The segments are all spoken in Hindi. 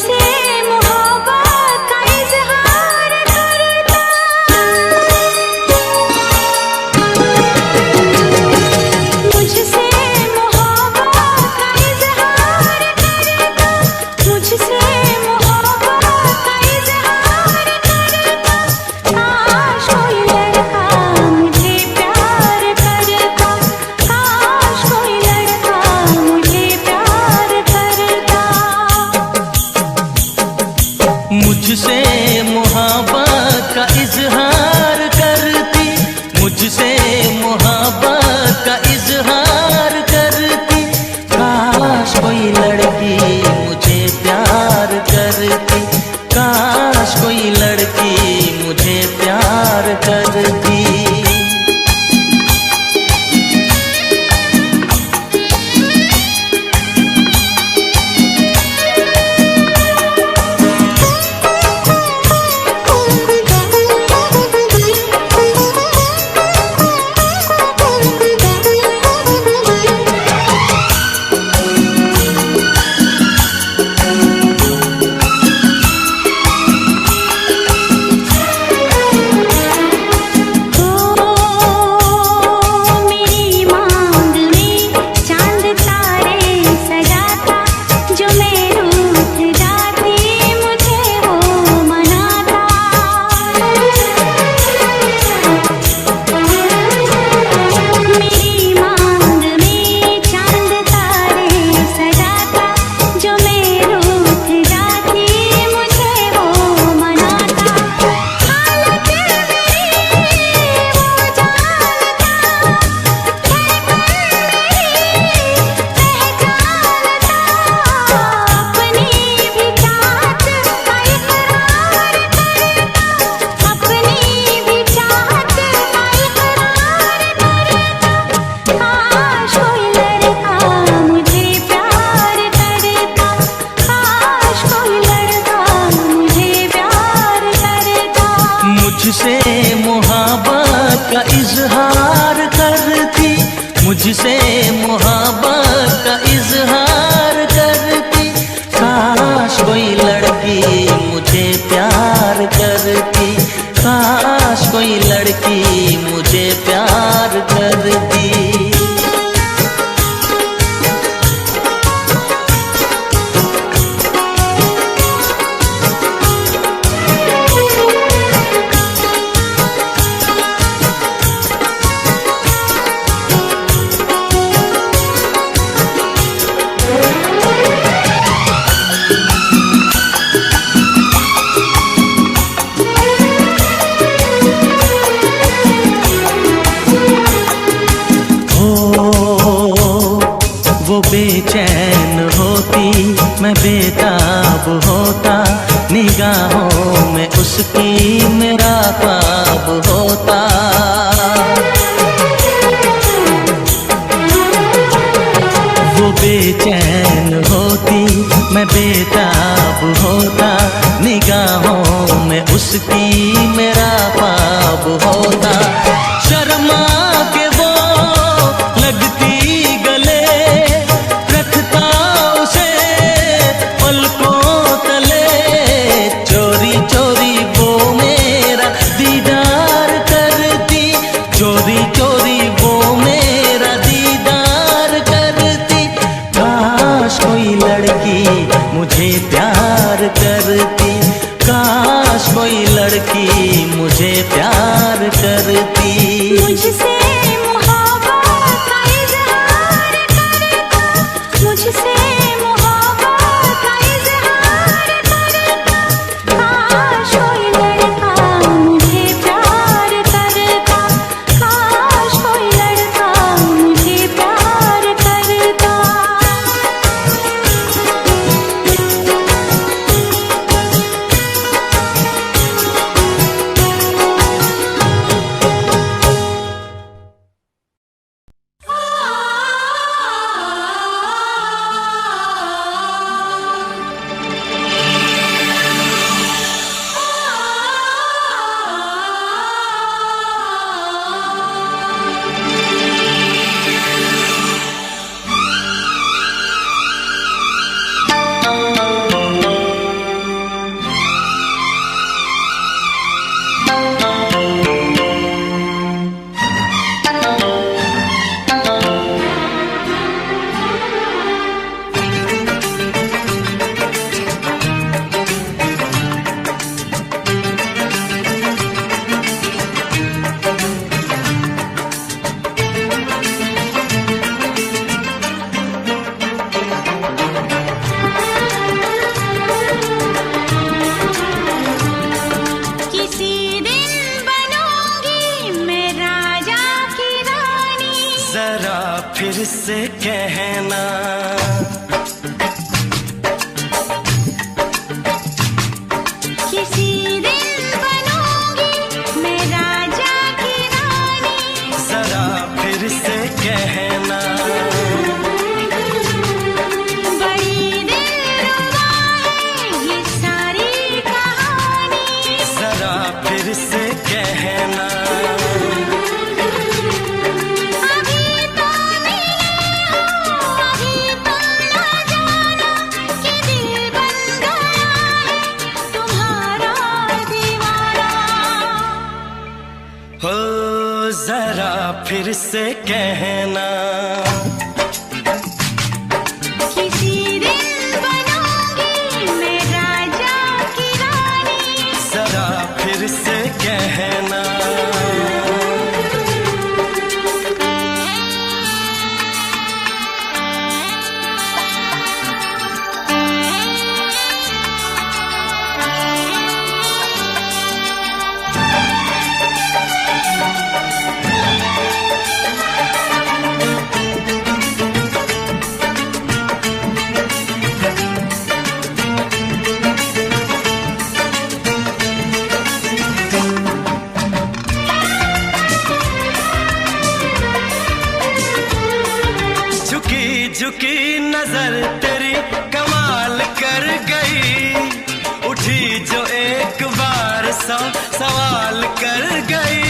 मुझसे मोहब्बत का इजहार करता, मुझसे मोहब्बत का इजहार करता, मुझसे मोहब्बत का इजहार करता। काश कोई लड़का मुझे प्यार करता, काश कोई लड़का मुझे प्यार करता। मुझसे मोहब्बत का इजहार करती, मुझसे मोहब्बत का इजहार करती। काश कोई लड़की मुझे प्यार करती, काश कोई लड़की मुझे प्यार करती। मेरी मांग में चांद तारे सजाता, जो मैं रूठ जाती मुझे वो मनाता। मेरी मांग में चांद तारे सजाता, जो मैं रूठ जाती मुझे वो मनाता। हालत मेरी वो जानता, अपनी भी चाहत का इकरार करता, अपनी भी चाहत का इकरार करता। काश कोई लड़का मुझे प्यार करता, काश कोई लड़का मुझे प्यार करता। मुझसे मोहब्बत का इजहार करती, मुझसे मोहब्बत का इजहार करती। काश कोई लड़की मुझे प्यार करती, काश कोई लड़की मुझे प्यार करती। वो बेचैन होती, मैं बेताब होता, निगाहों में उसकी मेरा ख्वाब होता। वो बेचैन होती, मैं बेताब होता, निगाहों में उसकी मेरा ख्वाब होता। शर्मा के वो लगती गले, रखता उसे पलकों तले। चोरी चोरी वो मेरा दीदार करती, चोरी चोरी वो मेरा दीदार करती। काश कोई लड़की मुझे से कहना। किसी दिन बनूंगी मैं राजा की रानी, जरा फिर से कहना। बड़ी दिलरुबा है ये सारी कहानी, जरा फिर से कहना। अभी तो मिले हो, अभी तुम ना जाना कि दिल बन गया है तुम्हारा दीवाना। हो जरा फिर से कहना। किसी दिन बनूंगी मैं राजा की रानी, जरा फिर से कहना। झुकी झुकी नजर तेरी कमाल कर गई, उठी जो एक बार सौ सवाल कर गई।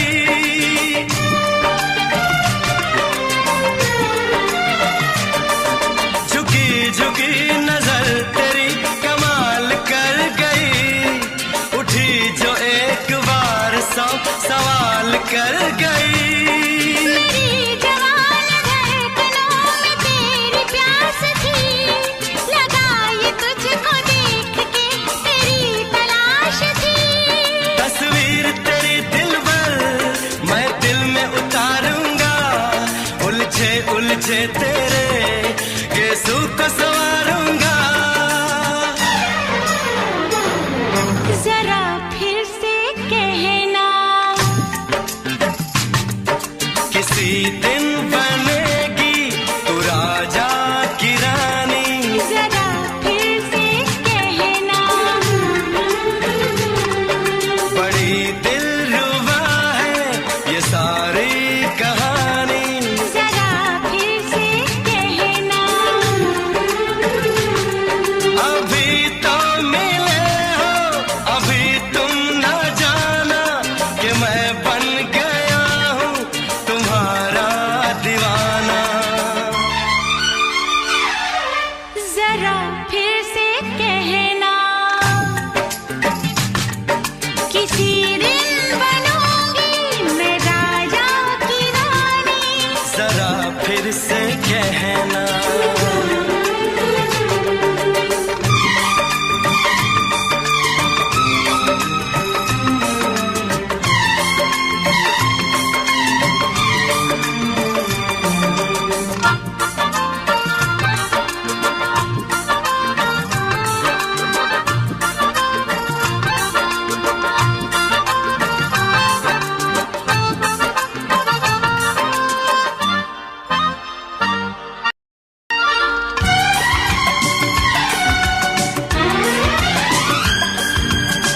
झुकी झुकी नजर तेरी कमाल कर गई, उठी जो एक बार सौ सवाल कर गई। मेरी जवान धड़कनों में तेरी प्यास थी, लगाई तुझको देख के तेरी तलाश थी। तस्वीर तेरी दिल भर मैं दिल में उतारूंगा, उलझे उलझे तेरे गेसू को संवारूंगा। जरा फिर से कहना, किसी दिन बनेगी तू राजा की रानी, जरा फिर से कहना। बड़ी दिलरुबा है ये सारी कहानी। जरा फिर से कहना, अभी तो मिले हो, अभी तुम न जाना कि मैं बन गया हूँ तुम्हारा दीवाना। जरा फिर से कहना, किसी दिन बनूंगी मैं राजा की रानी, जरा फिर से कहना।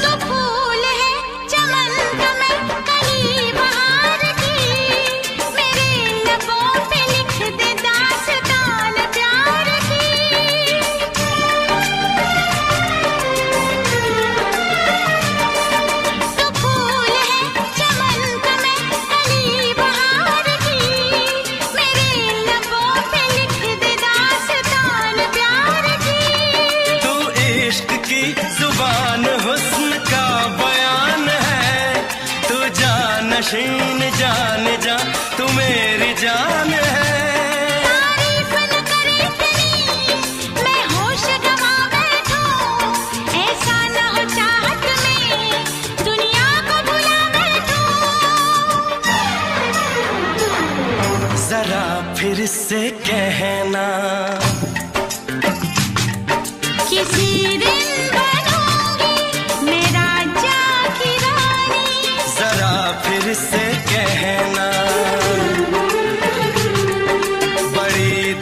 तो फूल है चमन का मैं कली बहार की, मेरे लबों पे लिख दे दास्तान प्यार की। तो फूल है चमन का मैं कली बहार की, मेरे लबों पे लिख दे दास्तान प्यार की। तू इश्क की जुबान हुस्न का बयान है, तू जानशीन जान जा तू मेरी जान है। तारीफ न करे इतनी मैं होश गवा बैठूं, ऐसा न हो चाहत में दुनिया को भुला बैठूं। जरा फिर से कहना, किसी दिन बनूंगी मैं राजा की रानी, जरा फिर से कहना। बड़ी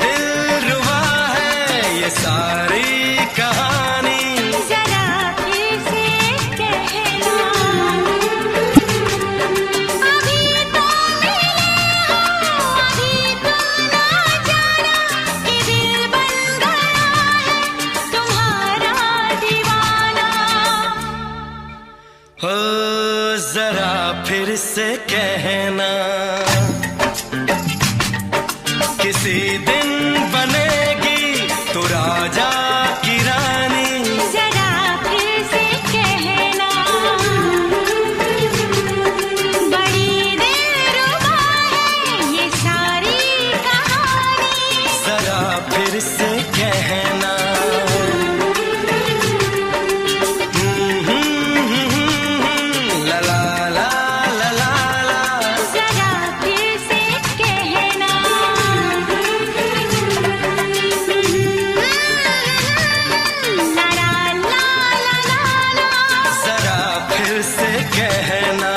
जरा फिर से कहना, किसी दिन बनेगी तू राजा की रानी। जरा फिर से कहना, बड़ी दिलरुबा है ये सारी कहानी। जरा फिर से कहना, ला ला ला ला ला ला। जरा फिर से कहना, ला ला ला ला ला। जरा फिर से कहना।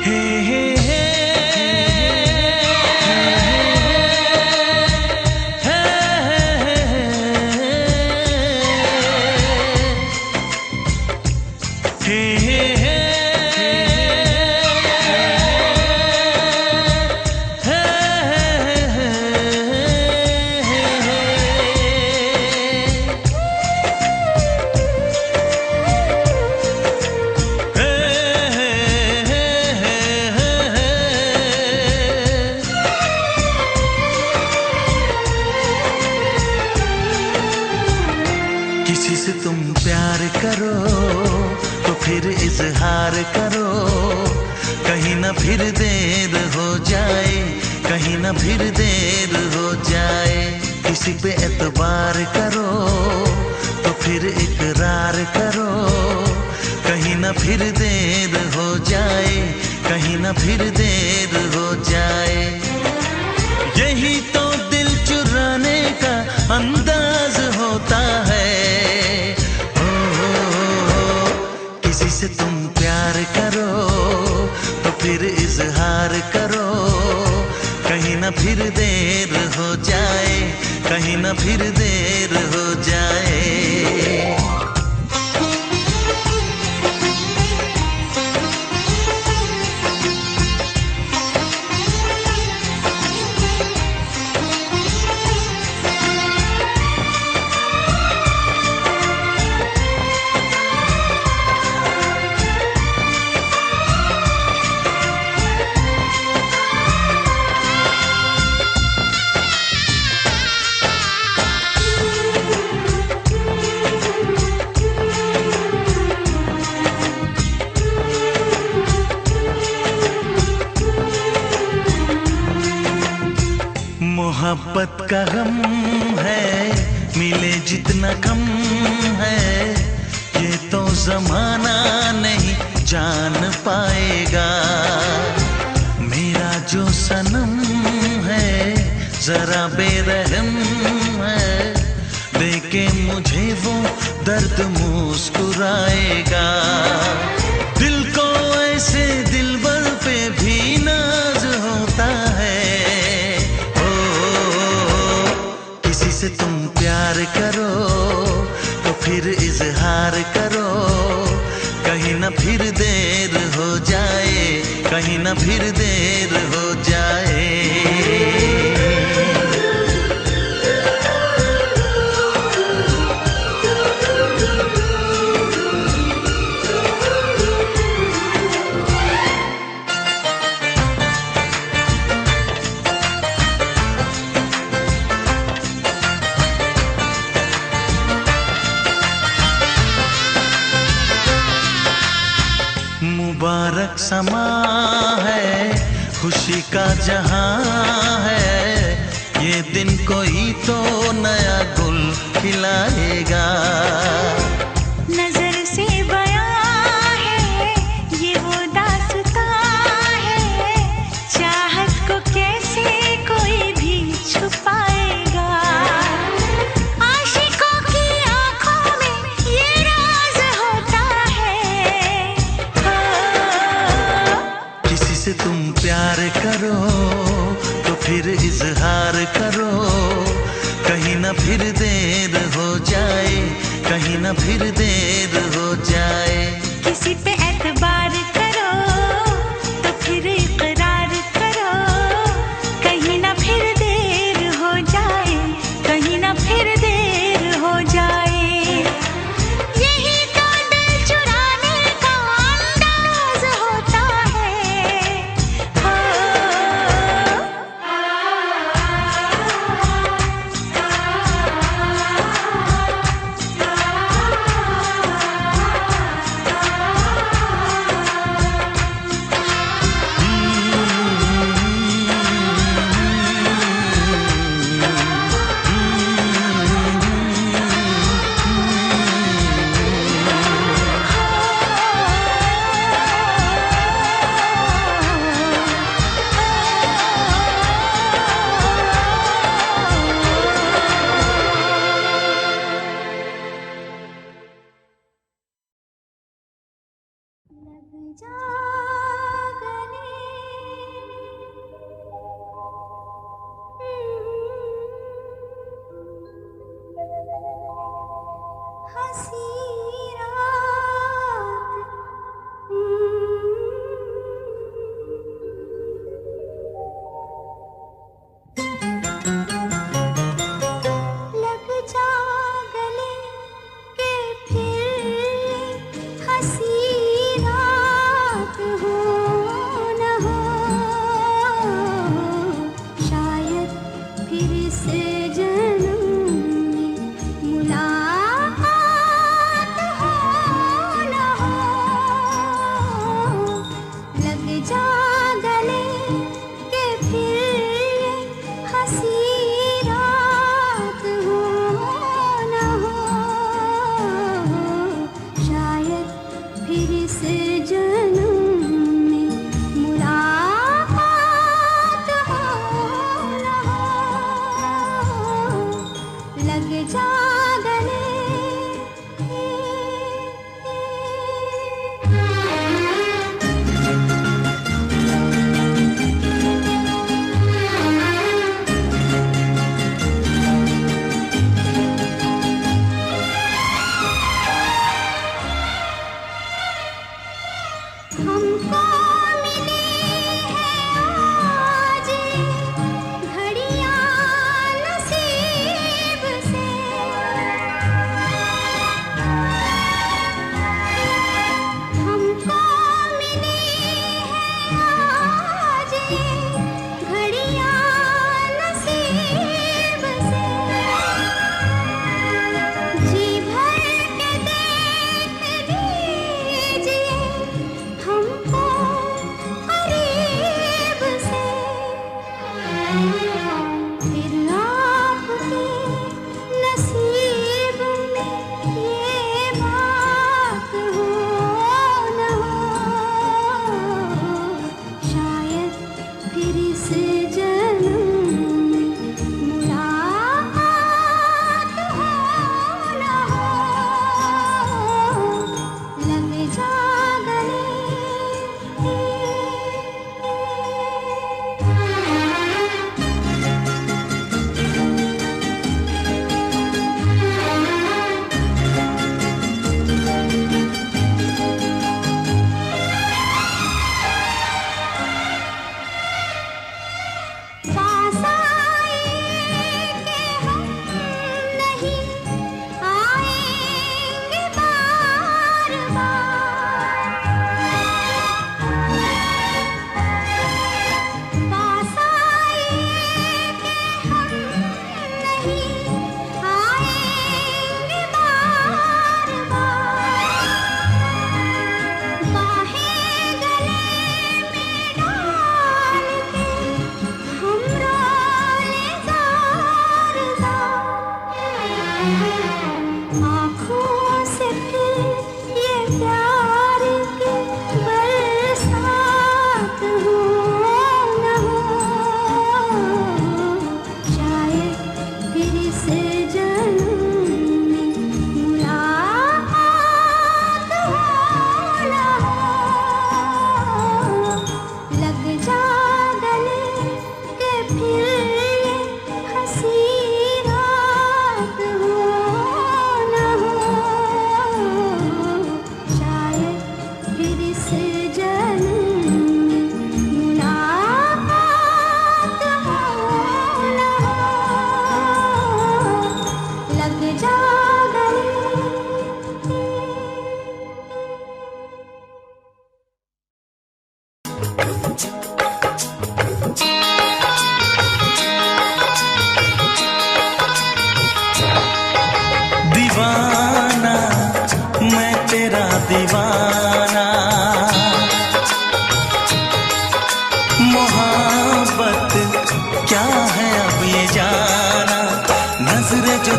हे हे हे किसी से तुम प्यार करो तो फिर इजहार करो, कहीं ना फिर देर हो जाए, कहीं ना फिर देर हो जाए। किसी पे एतबार करो तो फिर इकरार करो, कहीं ना फिर देर हो जाए, कहीं ना फिर देर हो जाए। यही तो दिल चुराने का अंदाज होता है। किसी से तुम प्यार करो तो फिर इजहार करो, कहीं ना फिर देर हो जाए, कहीं ना फिर देर हो जाए। मोहब्बत का गम है, मिले जितना कम है, ये तो जमाना नहीं जान पाएगा। मेरा जो सनम है जरा बेरहम है, देके मुझे वो दर्द मुस्कुराएगा। दिल को ऐसे दिलबर पे भी नाज होता है। किसी से तुम प्यार करो तो फिर इजहार करो, कहीं ना फिर देर हो जाए, कहीं ना फिर देर हो जाए। मुबारक समा है, खुशी का जहां है, ये दिन कोई तो नया गुल खिलाएगा। नजर से बयां है ये वो दास्तां है, चाहत को कैसे कोई भी छुपाएगा। आशिकों की आंखों में ये राज होता है। किसी से तुम प्यार करो तो फिर इजहार करो, कहीं ना फिर देर हो जाए, कहीं ना फिर देर हो जाए। किसी पे एतबार करो तो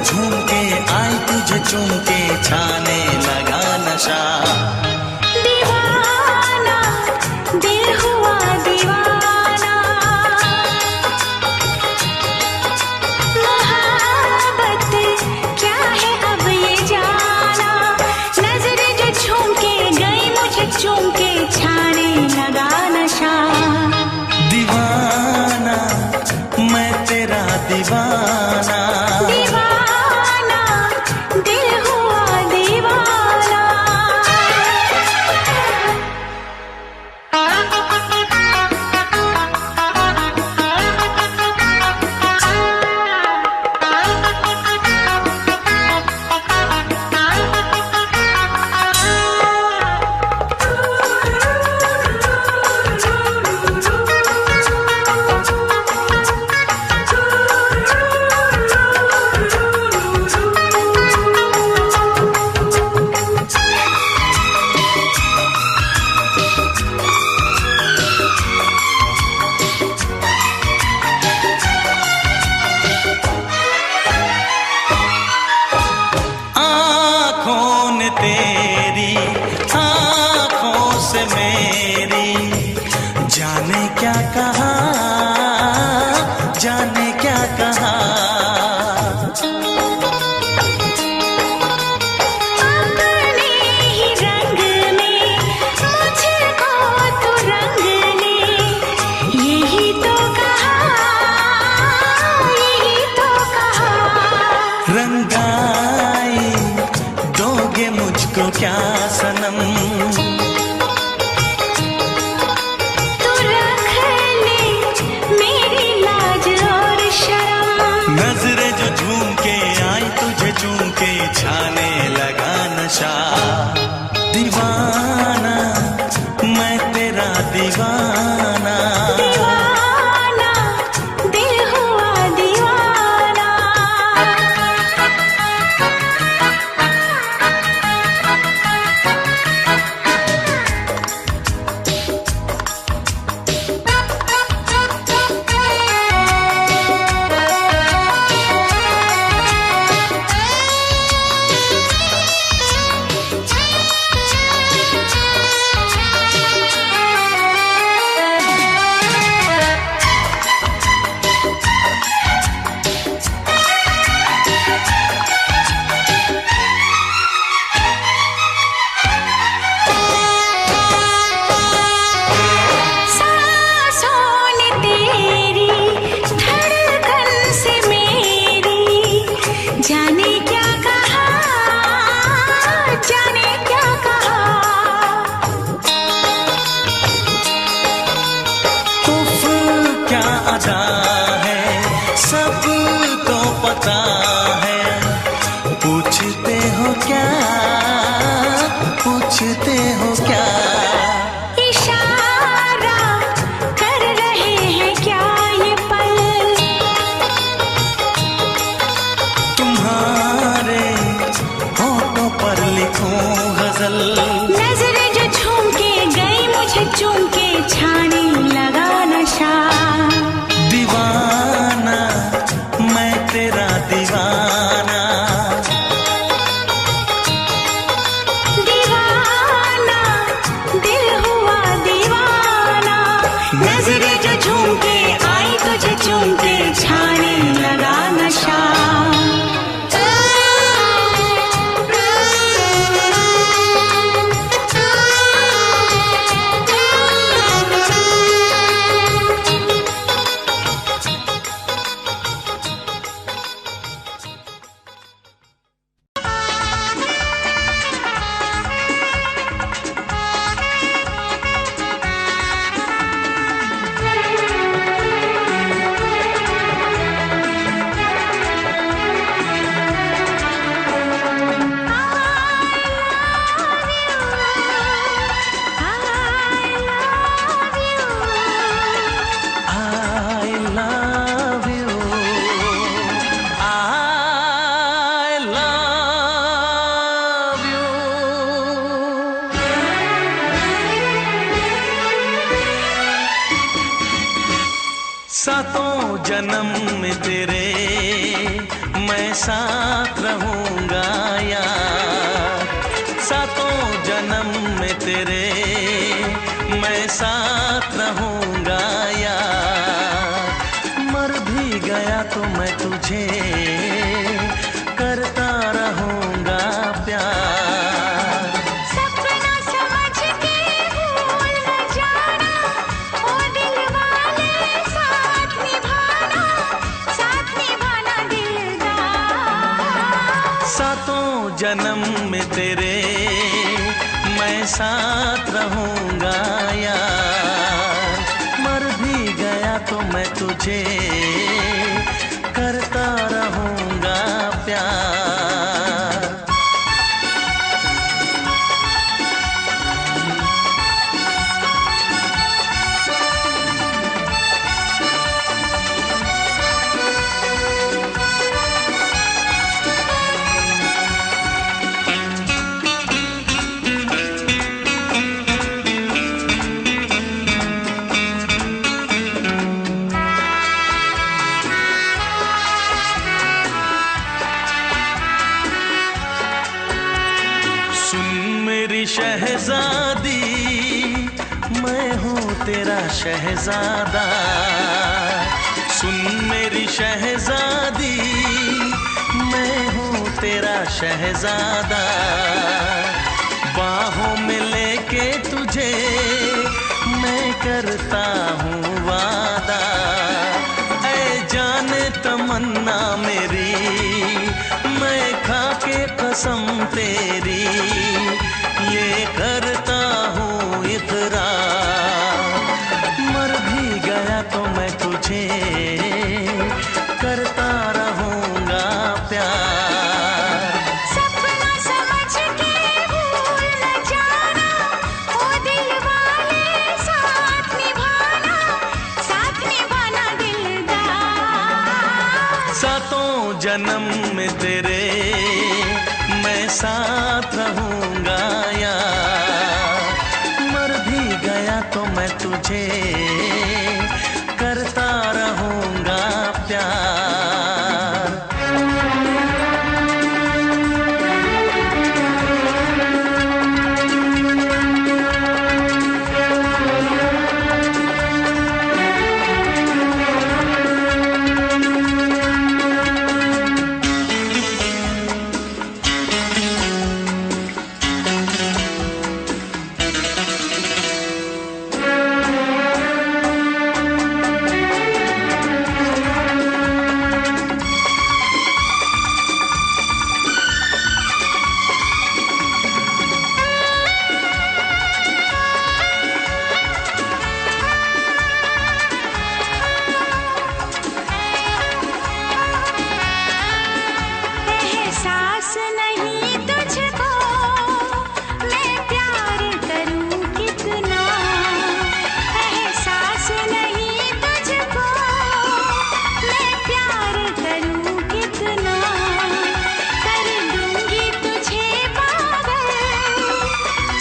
झूम के आई तुझे चूम के छाने लगा नशा। दीवाना दिल हुआ दीवाना, दीवाना दिल हुआ दीवाना। जाने क्या कहा, जाने क्या कहा। उफ क्या अदा है, सबको पता है। पूछते हो क्या, पूछते हो क्या। इशारा कर रहे हैं क्या ये पल, तुम्हारे होठों पर लिखूं गजल। नजरें जो झूम के गई मुझे चूम के छाने लगा नशा। दीवाना मैं तेरा दीवाना, दीवाना दिल हुआ दीवाना। नजरें जो झूम के आई तुझे चूम के छाने लगा नशा। सातों जन्म में तेरे मैं साथ रहूंगा यार। सातों जन्म में तेरे मैं साथ रहूंगा यार। मर भी गया तो मैं तुझे करता रहूंगा प्यार। सपना समझ के भूल न जाना, ओ दिल वाले साथ निभाना दिलदार। सातों जन्म में तेरे मैं साथ रहूंगा यार। मर भी गया तो मैं तुझे करता रहूंगा प्यार। शहजादी मैं हूँ तेरा शहजादा। सुन मेरी शहजादी मैं हूँ तेरा शहजादा। बाहों में लेके तुझे मैं करता हूँ वादा। ऐ जाने तमन्ना मेरी मैं खा के कसम तेरी ये करता हूँ इकरार। मर भी गया तो मैं तुझे करता रहूँगा प्यार। सपना समझ के भूल न जाना, ओ दिल वाले साथ जन्म में तेरे मैं साथ रहूंगा यार। मर भी गया तो मैं तुझे करता रहूंगा प्यार। एहसास नहीं तुझको मैं प्यार करूं कितना, एहसास नहीं तुझको मैं प्यार करूं कितना। कर दूंगी तुझे पागल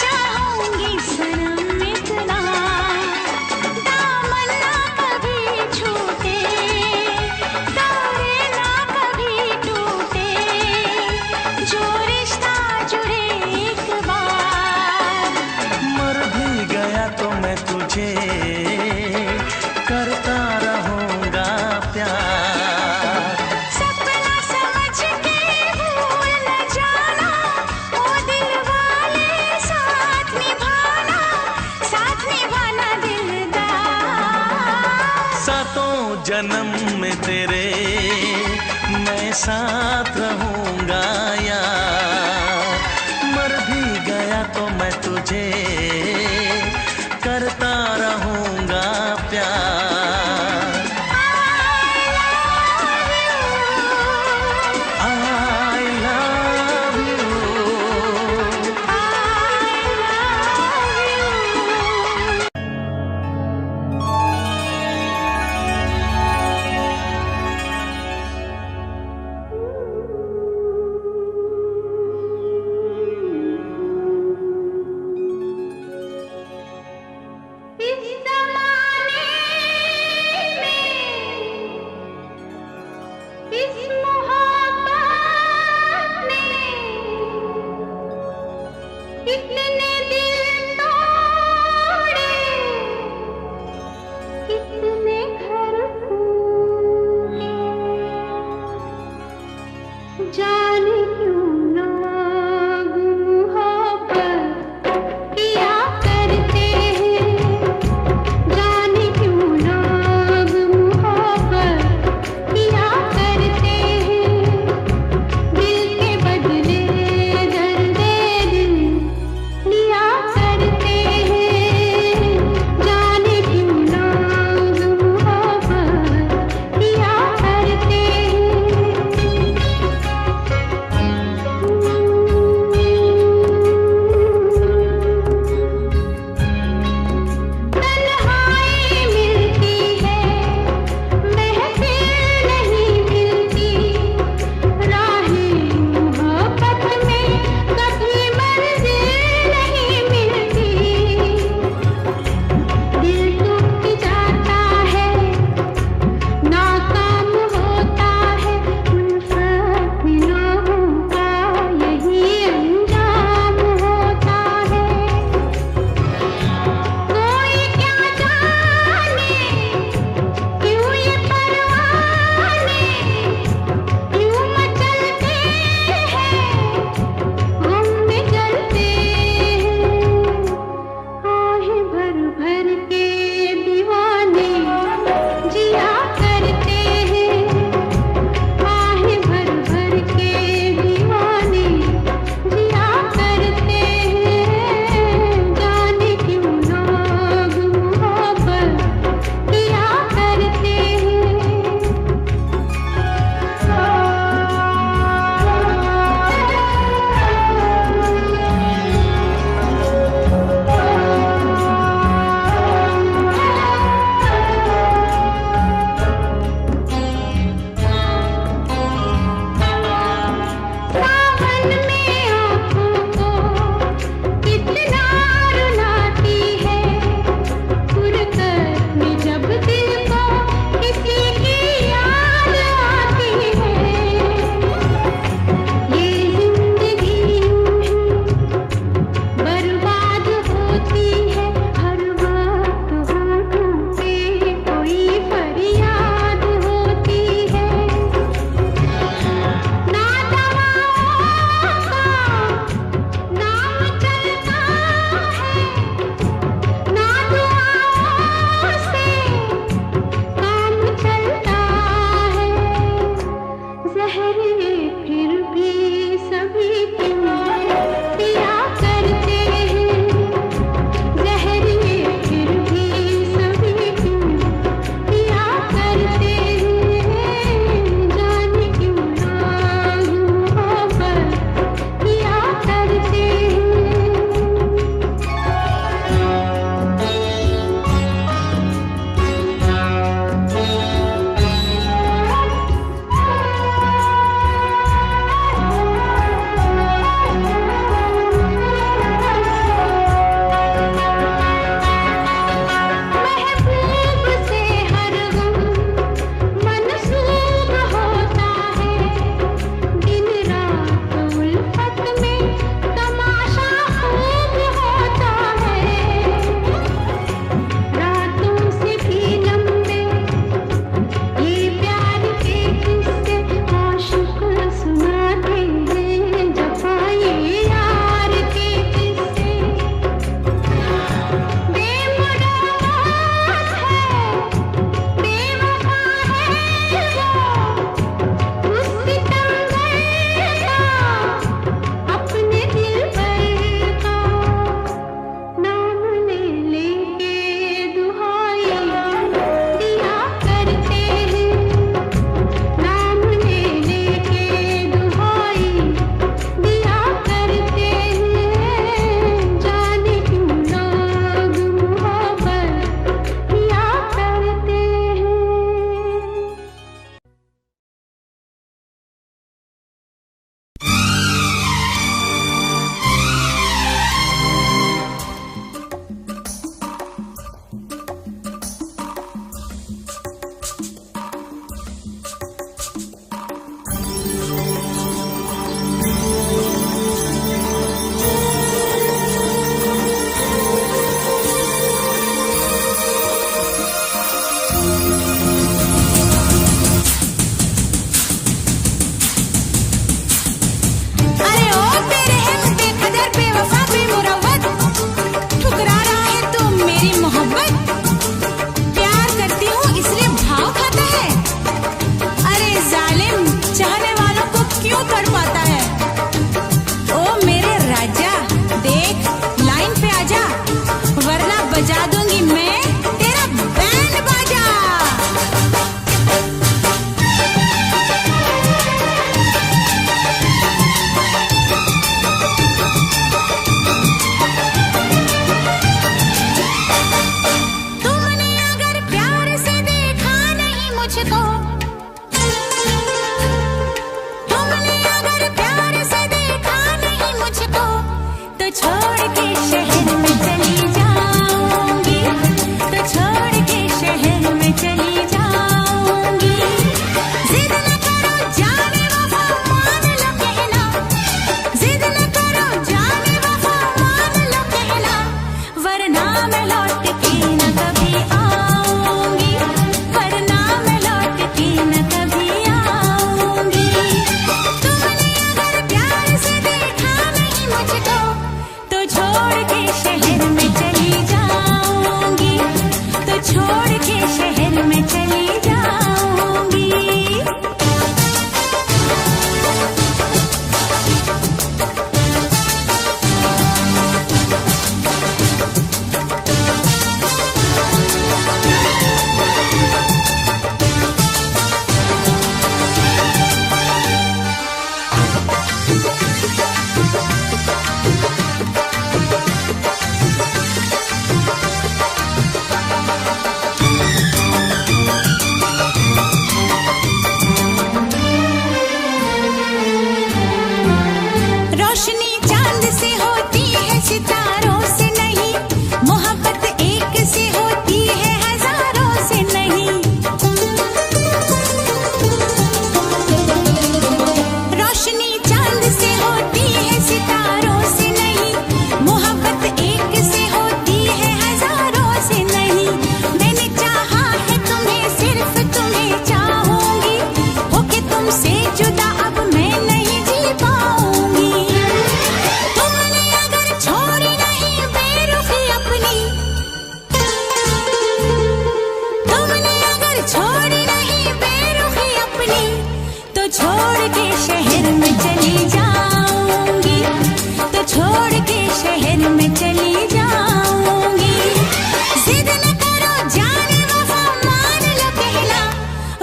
चाहूंगी सनम इतना। दामन ना कभी छूटे तारे ना कभी टूटे, जो रिश्ता जुड़े एक बार। मर भी गया तो मैं तुझे करता रहूंगा प्यार। सपना समझ के भूल न जाना, ओ दिल वाले साथ निभाना दिलदार। सातों जन्म में तेरे मैं साथ रहूंगा यार। मर भी गया तो मैं तुझे करता रहूंगा प्यार। I love you। मैं लौट के न कभी आऊंगी, वरना मैं लौट के न कभी आऊंगी। तुमने अगर प्यार से देखा नहीं मुझको, तो छोड़ के शहर में चली जाऊंगी, तो छोड़ के शहर में चली जाऊंगी। रोशनी चांद से होती है, सितारों से नहीं, मोहब्बत एक से होती है, हजारों से नहीं। रोशनी चांद से होती है, सितारों से नहीं, मोहब्बत एक से होती है, हजारों से नहीं। मैंने चाहा है तुम्हें, सिर्फ तुम्हें चाहूंगी, होके तुमसे जुदा अब मैं नहीं जी पाऊंगी। तुमने अगर छोड़ी नहीं बेरुखी अपनी, तुमने अगर छोड़ी नहीं बेरुखी अपनी, तो छोड़ के शहर में चली जाऊंगी, तो छोड़ के शहर में चली जाऊंगी। जिद न करो जाने वफा, मान लो कहना,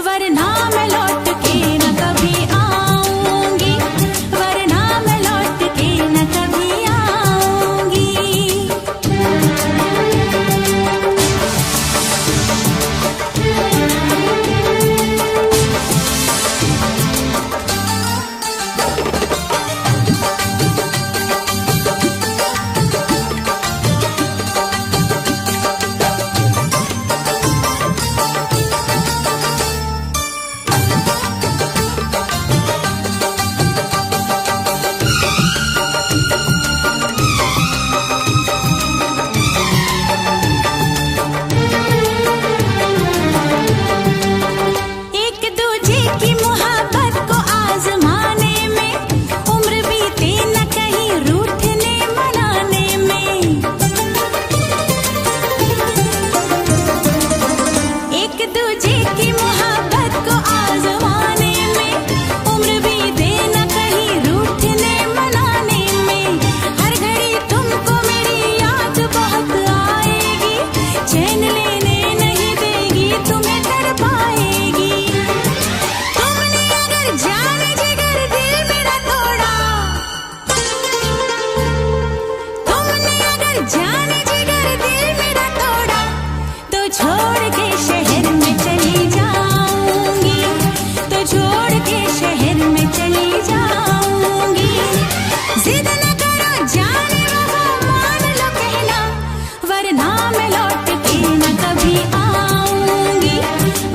वरना मैं लौट के न कभी आऊंगी, वरना मैं लौट के न कभी आऊंगी। एक दूजे की मोहब्बत को आजमाने में, उम्र बीते न कहीं रूठने मनाने में। एक दूजे की मोहब्बत को आजमाने में, उम्र बीते न कहीं रूठने मनाने में। हर घड़ी तुमको मेरी याद बहुत आएगी, चैन लेने नहीं देगी, तुम्हें तड़पाएगी। तुमने अगर जाने जिगर दिल मेरा तोड़ा, तुमने अगर जाने जिगर दिल मेरा तोड़ा, तो छोड़ के शहर में चली जाऊंगी, तो छोड़ के शहर में चली जाऊंगी। जिद न करो जाने वफा, मान लो कहना, वरना मैं लौट के न कभी आऊंगी,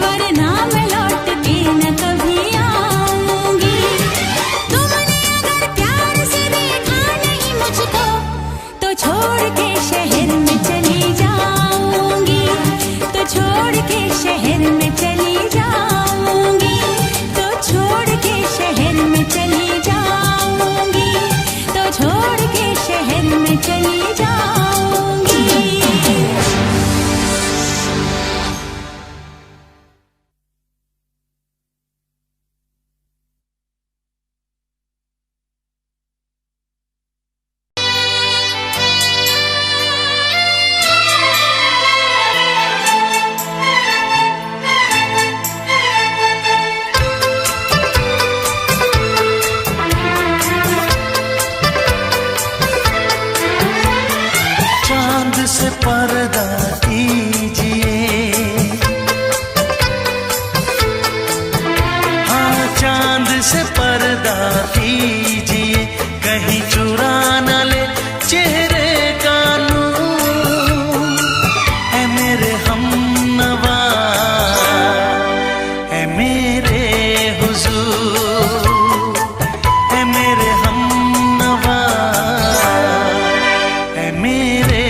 वरना मैं लौट के न कभी आऊंगी। तुमने अगर प्यार से देखा नहीं मुझको, तो छोड़ के शहर में चली जाऊंगी, तो छोड़ के शहर में चली जाऊंगी, तो छोड़ के शहर में चली जाऊंगी, तो छोड़ के शहर में चली जाऊंगी। चांद से पर्दा कीजिए, हाँ चांद से पर्दा कीजिए, कहीं चुरा न ले चेहरे का नूर। ऐ मेरे हमनवा, ऐ मेरे हुजूर, ऐ मेरे हमनवा, ऐ मेरे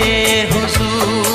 हुजूर।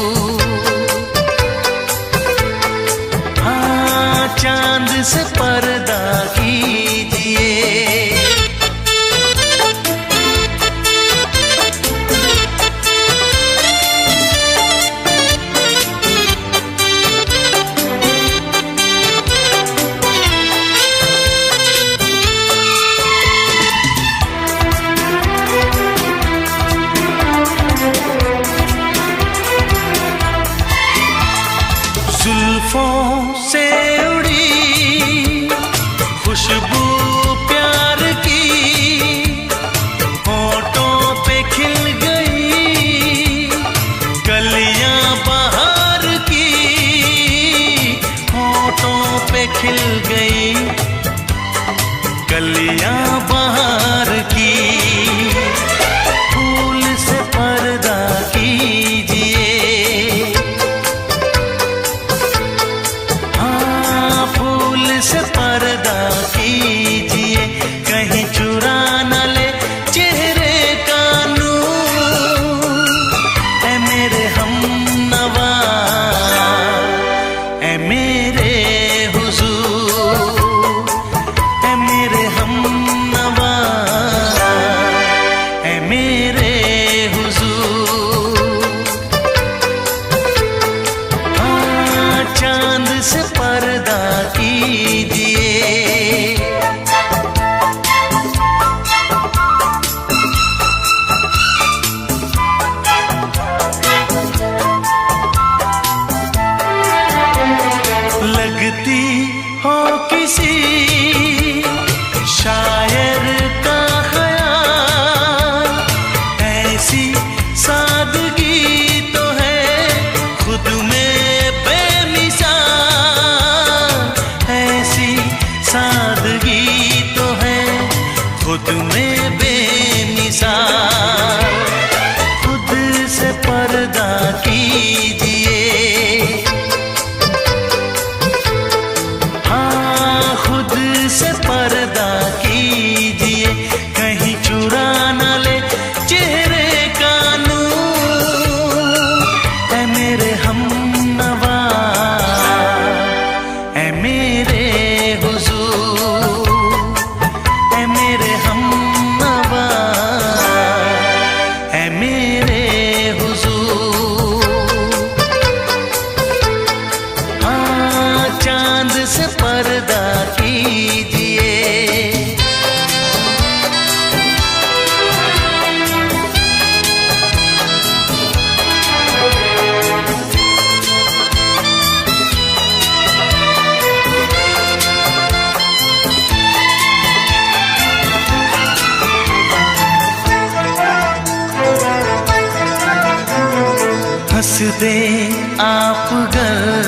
खिल गई कलियां बहार की, फूल से पर्दा कीजिए, हाँ फूल से पर्दा कीजिए, कहीं चुरा न ले चेहरे का नूर। ऐ मेरे हमनवा, ऐ मेरे हुजूर, ऐ मेरे हमनवा, ऐ मेरे हुजूर। हाँ चांद से पर्दा कीजिए, लगती हो किसी शायर का ख़याल, ऐसी सादगी तो है खुद में बेमिसाल, ऐसी सादगी तो है खुद में बेमिसाल। खुद से पर्दा कीजिए, खुद से पर्दा कीजिए, कहीं चुरा न ले चेहरे का नूर। ऐ मेरे हमनवा, ऐ मेरे हुजूर, ऐ मेरे हमनवा, ऐ मेरे हुजूर। हाँ चांद से पर्दा कीजिए, हंस दे आप गर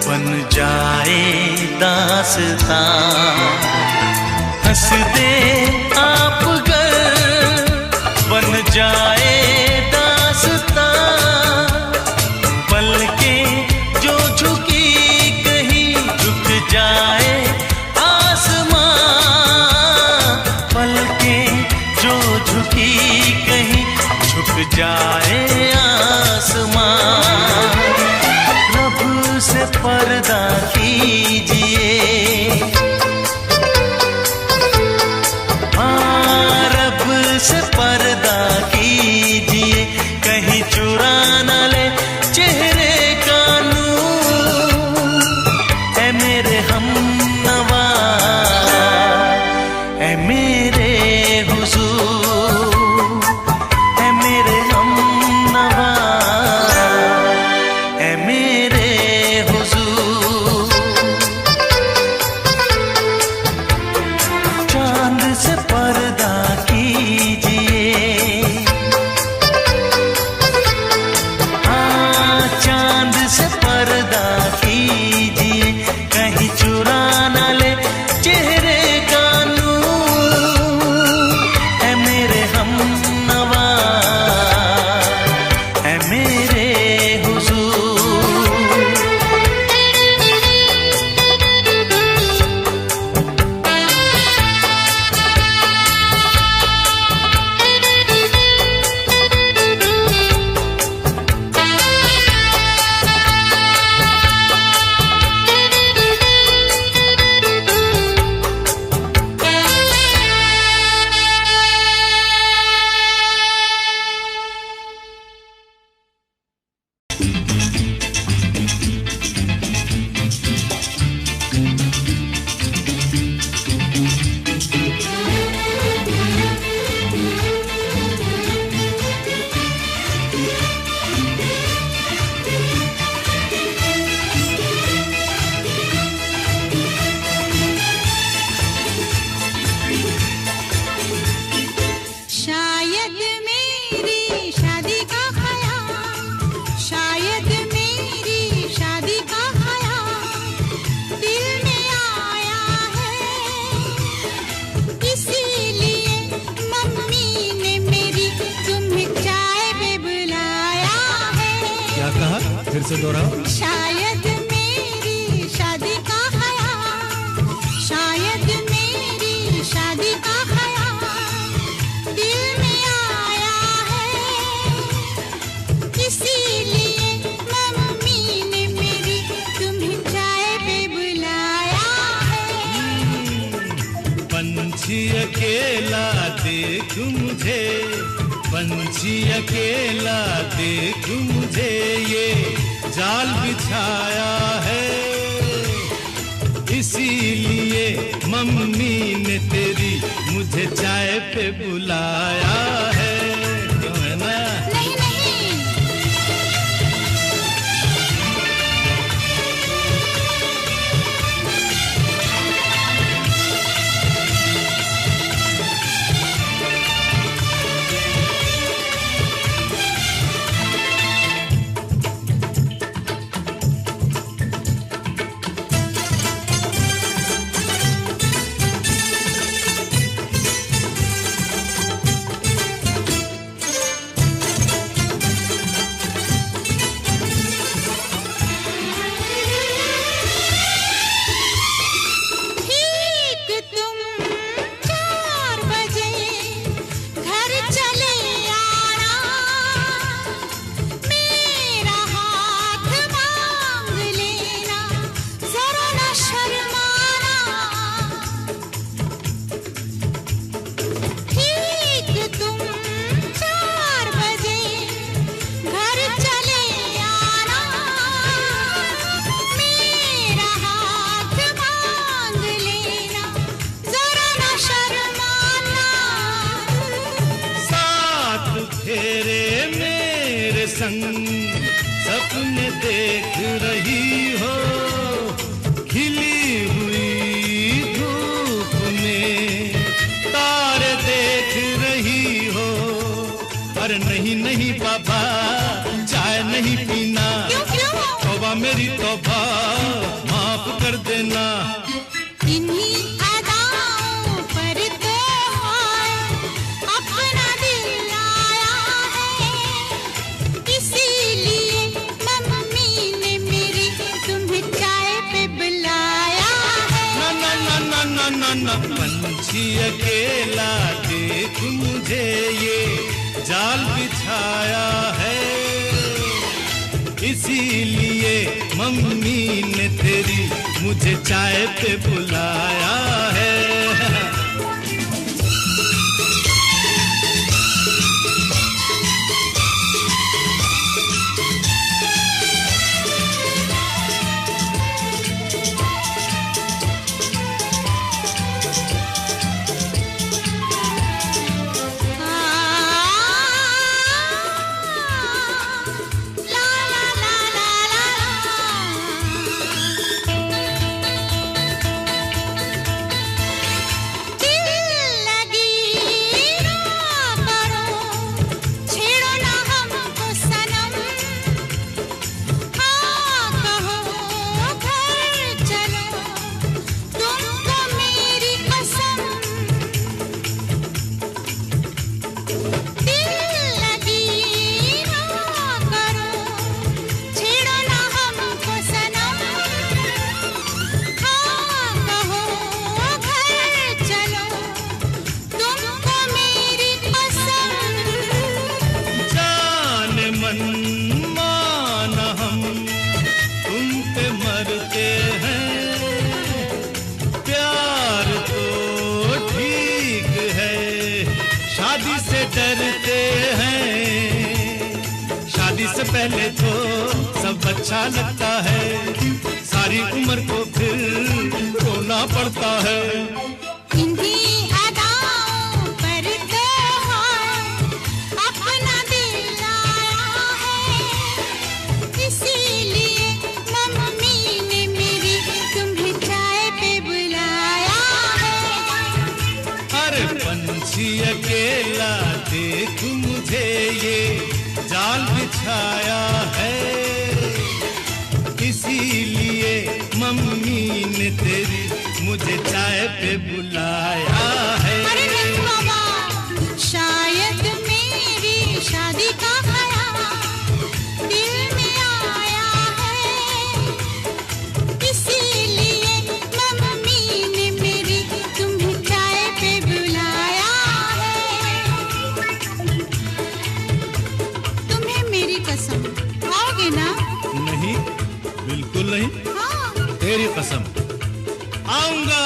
बन जाए दास्तां, हंस दे आप गर बन जाए दास्तां। पलकें जो झुकी कहीं झुक जाए आसमां, पलकें जो झुकी कहीं झुक जाए आसमां। रब से पर्दा कीजिए, क्या कहा? फिर से दोहराओ। शायद मेरी शादी का ख्याल, शायद मेरी शादी का ख्याल दिल में आया है, इसीलिए मम्मी ने मेरी तुम्हें चाय पे बुलाया है। पंछी अकेला देख मुझे, पंछी अकेला देख मुझे, ये जाल बिछाया है, इसीलिए मम्मी ने तेरी मुझे चाय पे बुलाया है। क्यों है ना? नहीं नहीं, संग सपने देख रही हो, खिली हुई धूप में तारे देख रही हो। अरे नहीं नहीं बाबा, चाय नहीं पीना। तौबा मेरी तौबा, माफ कर देना। इन्हीं अदाओं पर तो अपना दिल आया है, इसीलिए मम्मी ने मेरी तुम्हें चाय पे बुलाया है। ना ना ना ना ना ना ना, पंछी अकेला देख मुझे, ये जाल बिछाया है, इसीलिए मम्मी ने तेरी मुझे चाय पे बुलाया है। शादी से डरते हैं, शादी से पहले तो सब अच्छा लगता है, सारी उम्र को फिर रोना पड़ता है। इन्हीं अदाओं पर तो अपना दिल आया है, इसीलिए मम्मी ने मेरी तुम्हें चाय पे बुलाया है। अरे पंछी अकेला देख मुझे, ये जाल बिछाया है, इसीलिए मम्मी ने तेरी मुझे चाय पे बुलाया है। अरे नहीं बाबा, शायद मेरी शादी का ख्याल दिल में आओगे ना? नहीं, बिल्कुल नहीं। हाँ। तेरी कसम, आऊंगा।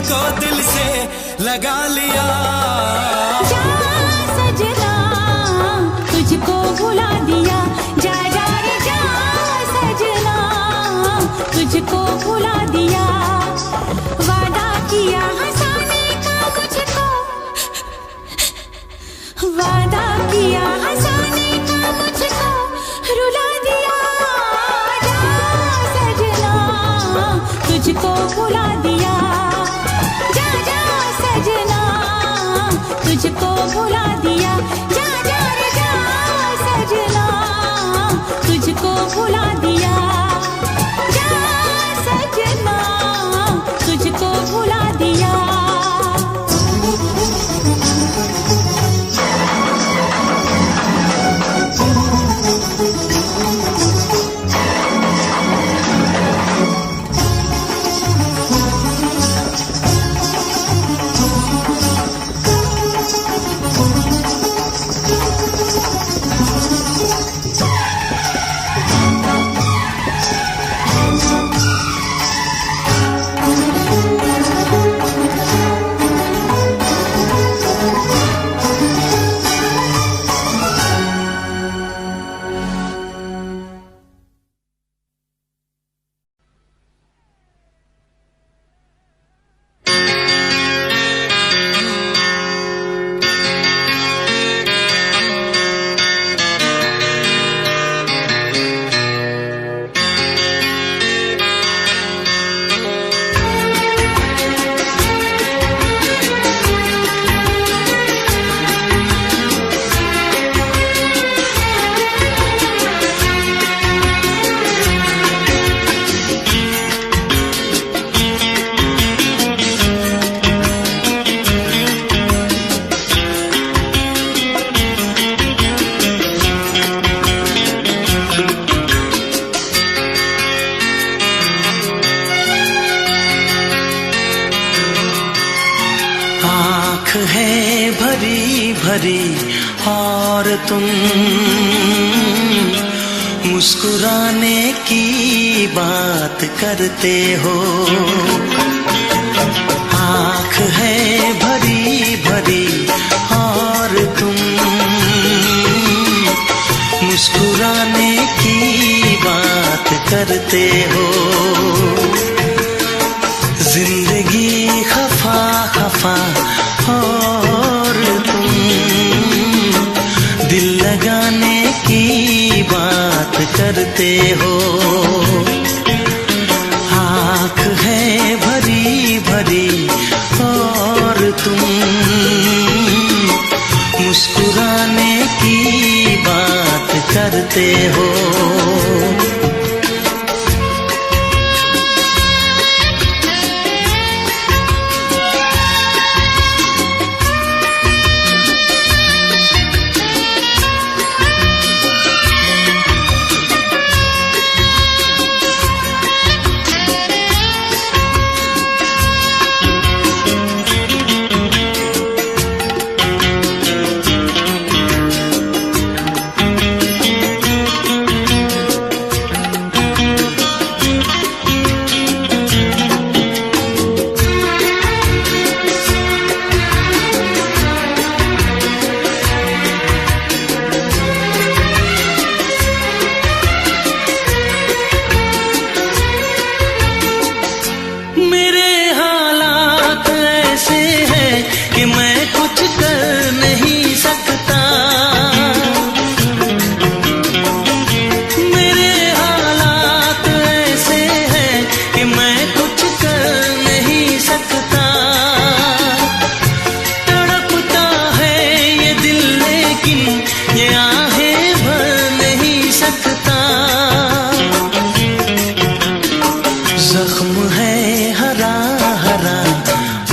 को दिल से लगा लिया। जा सजना तुझको भुला दिया, जा जा रे जा सजना तुझको भुला दिया। वादा किया हंसाने का मुझको, वादा किया हंसाने का मुझको रुला दिया। जा सजना तुझको भुला दिया, जा जा सजना तुझको भुला दिया। जा जा रे जा सजना तुझको भुला दिया, जा सजना तुझको भुला दिया। है भरी भरी और तुम मुस्कुराने की बात करते हो। आँख है भरी भरी और तुम मुस्कुराने की बात करते हो। जिंदगी खफा खफा और तुम दिल लगाने की बात करते हो। आँख है भरी भरी और तुम मुस्कुराने की बात करते हो। कि मैं कुछ कर नहीं सकता। मेरे हालात ऐसे हैं कि मैं कुछ कर नहीं सकता। तड़पता है ये दिल लेकिन ये आहें भर नहीं सकता। जख्म है हरा हरा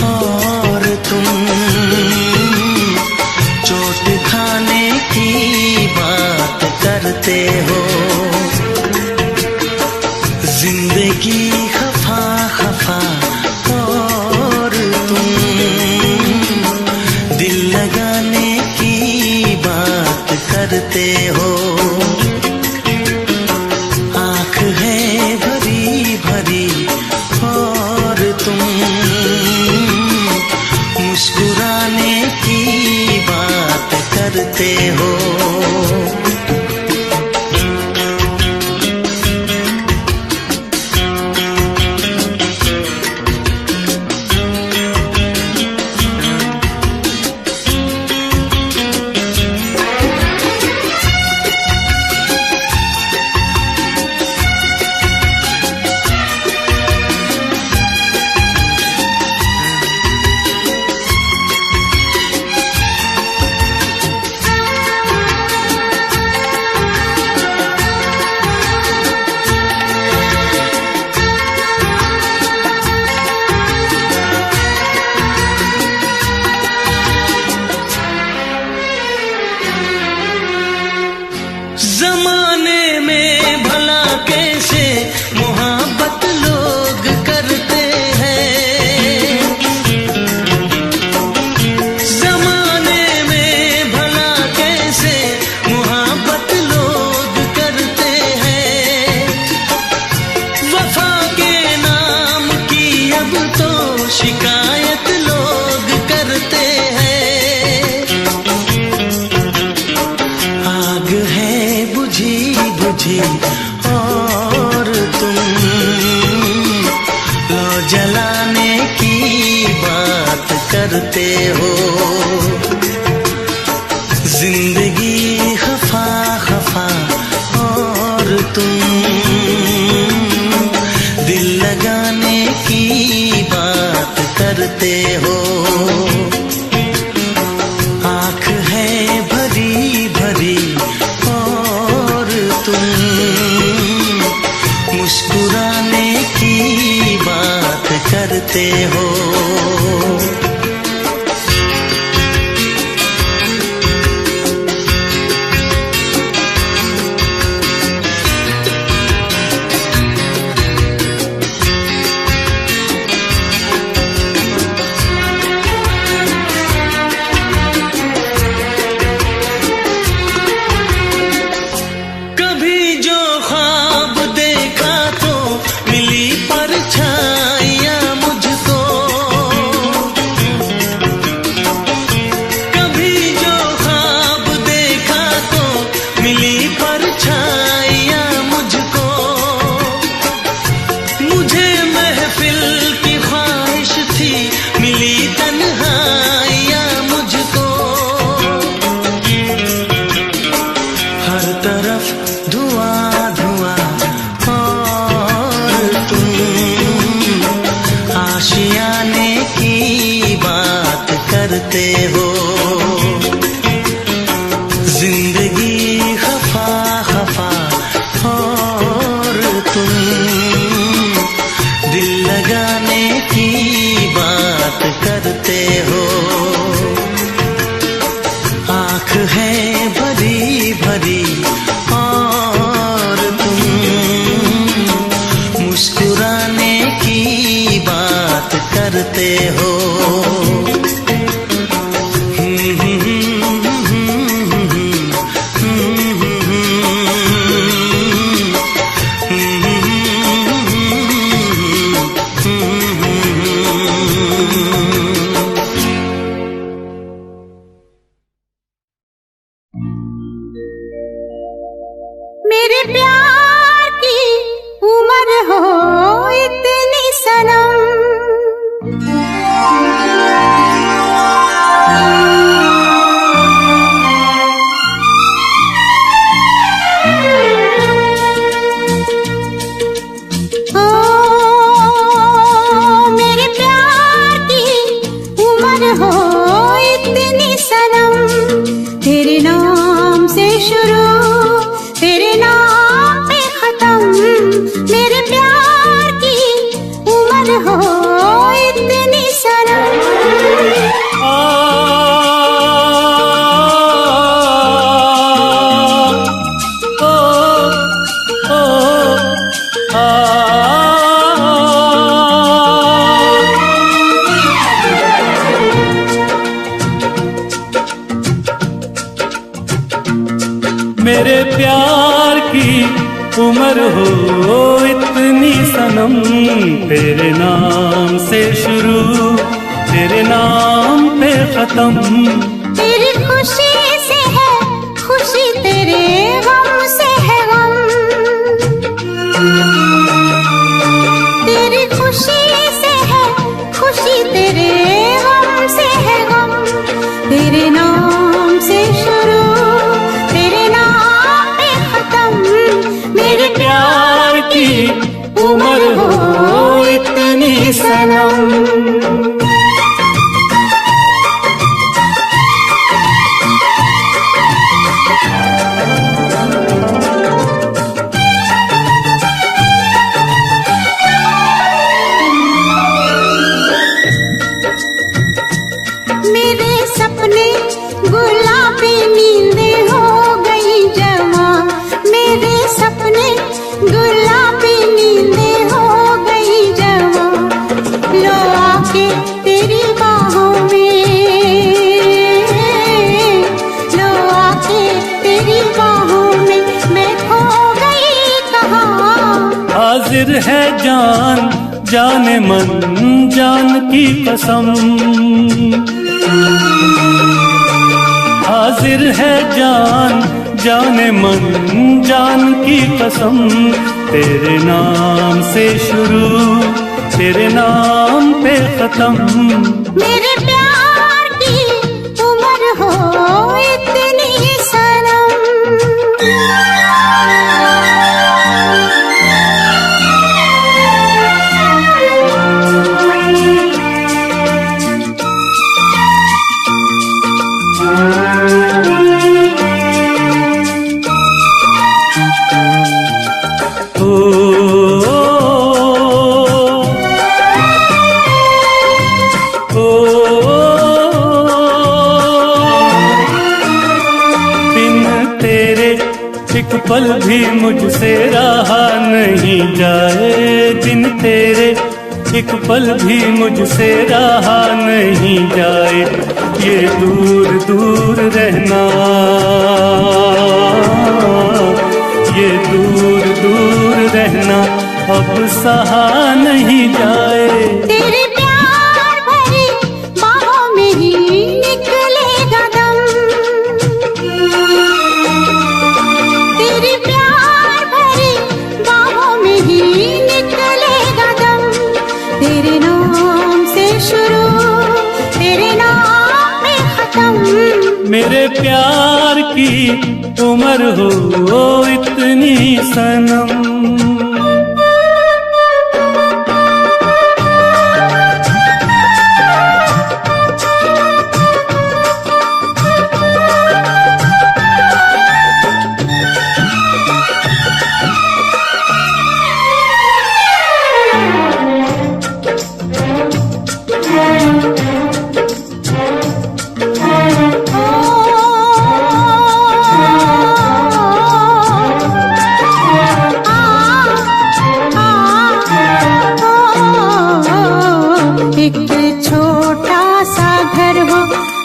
और तुम चोट खाने की बात करते हो। जिंदगी खफा खफा और तुम दिल लगाने की बात करते हो। आँख है भरी भरी और तुम करते हो। जमाने में भला कैसे मोहब्बत लोग करते हैं, जमाने में भला कैसे मोहब्बत लोग करते हैं। वफा के नाम की अब तो शिकायत लोग करते हैं। आग है बुझी बुझी और तुम लो जलाने की बात करते हो। जिंदगी खफा खफा और तुम दिल लगाने की बात करते हो। आँख है भरी भरी और तुम मुस्कुराने की बात करते हो। कभी जो ख्वाब देखा तो मिली परछाइयाँ मुझको, कभी जो ख्वाब देखा तो मिली परछाइयाँ मुझको। मुझे महफिल की ख्वाहिश थी मिली तन्हाइयाँ मुझको। हर तरफ धुआं धुआं और तुम आशियाने की बात करते हो। जिंदगी खफा खफा और तुम दिल लगाने की बात करते हो। आँख है भरी भरी और तुम मुस्कुराने की बात करते हो। मेरे प्यार की उम्र हो इतनी सनम, ओ मेरे प्यार की उम्र हो इतनी सनम। तेरे नाम से शुरू तेरे नाम पे खत्म। मेरे प्यार की उम्र हो इतनी सनम। मेरे प्यार की उम्र हो इतनी सनम। तेरे नाम से शुरू तेरे नाम पे खत्म। तेरी खुशी से है सनम। मेरे सपने गुलाबी नींदें हो गई जमा, मेरे सपने गुलाबी नींदें हो गई जमा। लो आके तेरी बाहों में, लो आके तेरी बाहों में, मैं खो गई कहाँ। हाजिर है जान जाने मन जान की कसम, हाजिर है जान जाने मन जान की कसम। तेरे नाम से शुरू तेरे नाम पे खत्म। मेरे प्यार की उम्र हो इतनी सनम। एक पल भी मुझसे रहा नहीं जाए, दिन तेरे एक पल भी मुझसे रहा नहीं जाए। ये दूर दूर रहना, ये दूर दूर रहना अब सहा नहीं जाए। तेरे प्यार भरी बाहों में ही निकलेगा दम, तेरे प्यार भरी बाहों में ही निकलेगा दम। तेरे नाम से शुरू तेरे नाम पे खत्म। मेरे प्यार की उम्र हो इतनी सनम।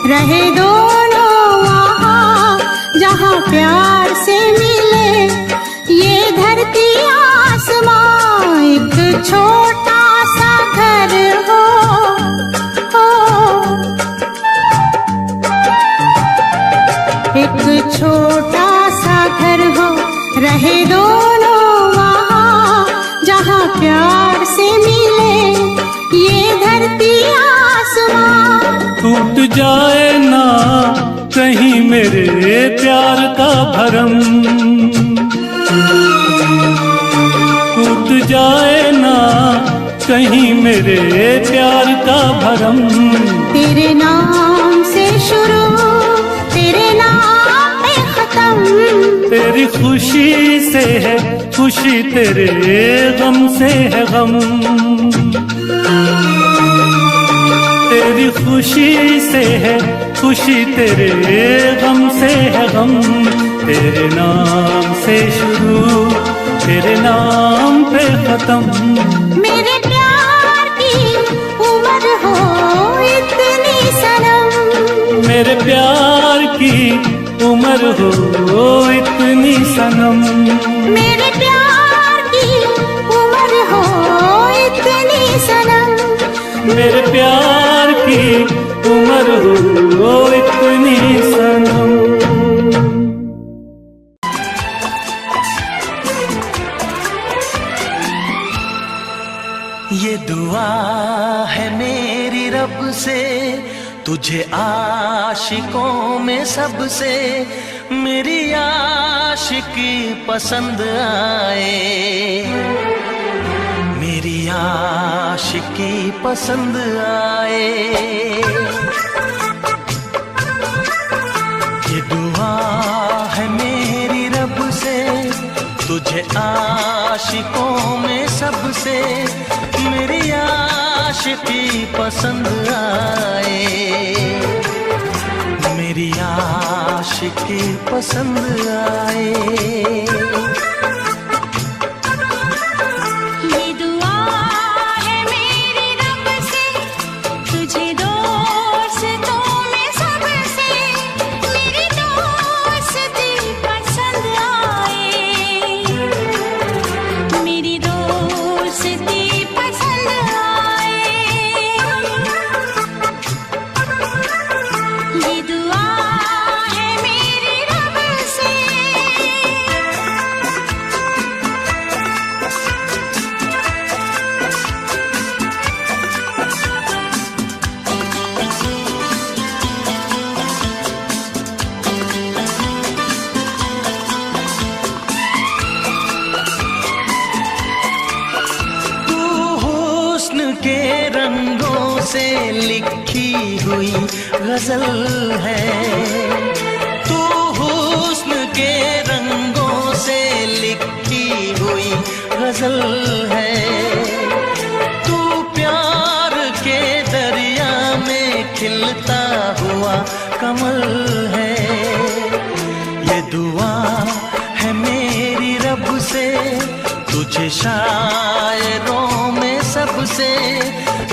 रहे दोनों वहाँ जहाँ प्यार से मिले ये धरती आसमां। एक छोटा सा घर हो, एक छोटा सा घर हो, रहे दोनों वहाँ जहाँ प्यार से मिले ये धरती आसमां। टूट जाए ना कहीं मेरे प्यार का भरम, टूट जाए ना कहीं मेरे प्यार का भरम। तेरे नाम से शुरू तेरे नाम पे खत्म। तेरी खुशी से है खुशी, तेरे गम से है गम। तेरी खुशी से है खुशी, तेरे गम से है गम। तेरे नाम से शुरू तेरे नाम पे खत्म। मेरे प्यार की उम्र हो इतनी सनम, मेरे प्यार की उम्र हो इतनी सनम। मेरे प्यार की उम्र हो इतनी सनम। मेरे प्यार की उम्र हो इतनी सनम। ये दुआ है मेरी रब से, तुझे आशिकों में सबसे मेरी आशिकी पसंद आए। मेरी आशिकी पसंद आए। ये दुआ है मेरी रब से, तुझे आशिकों में सबसे मेरी आशिकी पसंद आए। मेरी आशिकी पसंद आए। ये दुआ है मेरी रब से, तुझे दोस्तों में सबसे मेरी दोस्ती पसंद आए। मेरी दोस्ती पसंद आए। ये दुआ है मेरी रब से। तू हुस्न के रंगों से लिखी हुई गजल है। तू हुस्न के रंगों से लिखी हुई गजल है। तू प्यार के दरिया में खिलता हुआ कमल है। ये दुआ है मेरी रब से, तुझे शायरों में सबसे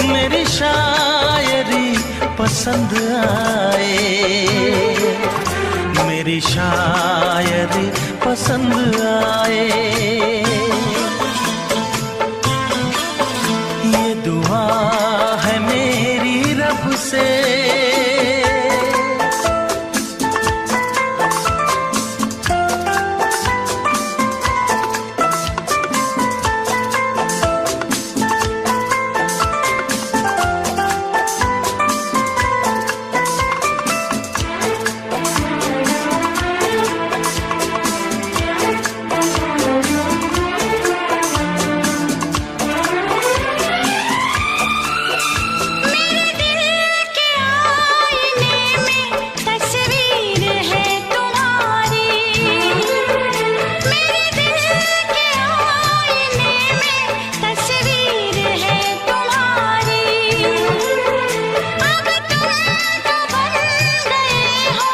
मेरी शायरी पसंद आए। मेरी शायरी पसंद आए। ये दुआ है मेरी रब से। मेरे दिल के आईने में तस्वीर है तुम्हारी। मेरे दिल के आईने में तस्वीर है तुम्हारी। अब तुम तो बन गए हो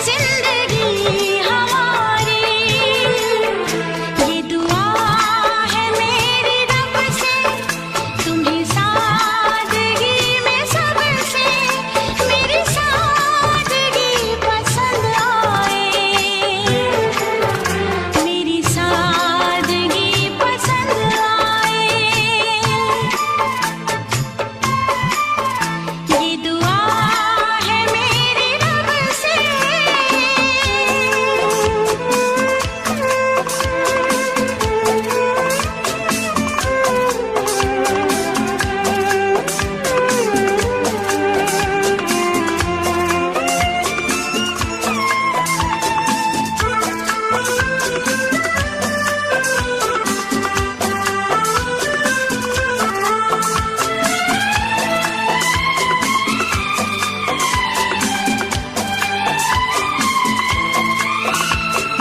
जिंदगी हमारी। ये दुआ है मेरी रब से, तुम्हें सादगी में सबसे मेरी सादगी पसंद आए। मेरी सादगी पसंद आए। ये दुआ है मेरी रब से।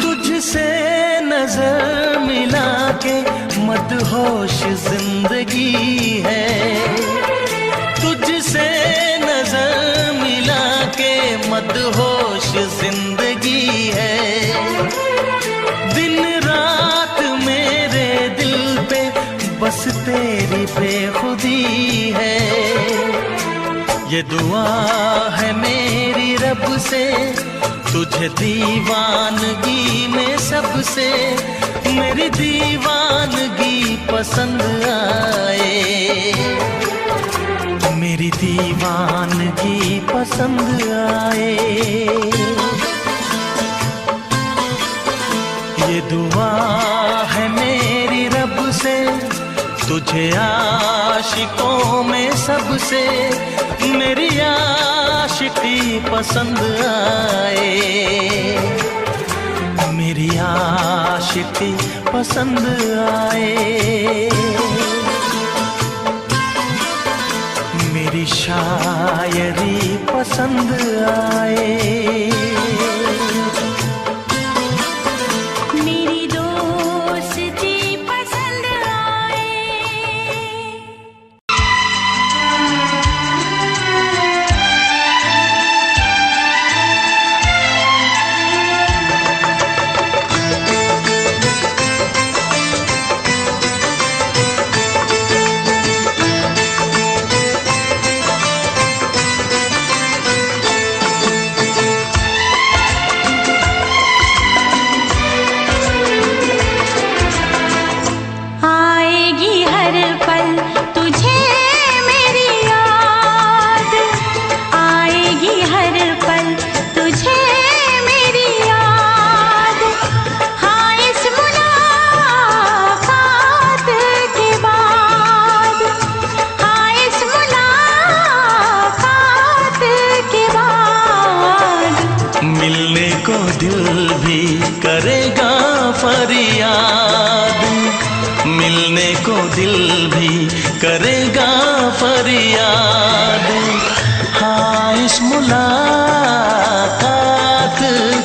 तुझसे नजर मिला के मदहोश जिंदगी है। तुझसे नजर मिला के मदहोश जिंदगी है। दिन रात मेरे दिल पे बस तेरी बेखुदी है। ये दुआ है मेरी रब से, तुझे दीवानगी में सबसे मेरी दीवानगी पसंद आए। मेरी दीवानगी पसंद आए। ये दुआ है मेरी रब से, तुझे आशिकों में सबसे मेरी आशिकी पसंद आए। मेरी आशिकी पसंद आए। शायरी पसंद आए। मेरी दोस्ती पसंद आए। आएगी हर पल तुझे मेरी याद, आएगी हर पल तुझे मेरी याद। हाँ इस मुलाकात के बाद, हाँ इस मुलाकात के बाद मिलने को दिल भी करेगा फरियाद, मिलने को दिल भी करेगा फरियाद। हाँ इस मुलाकात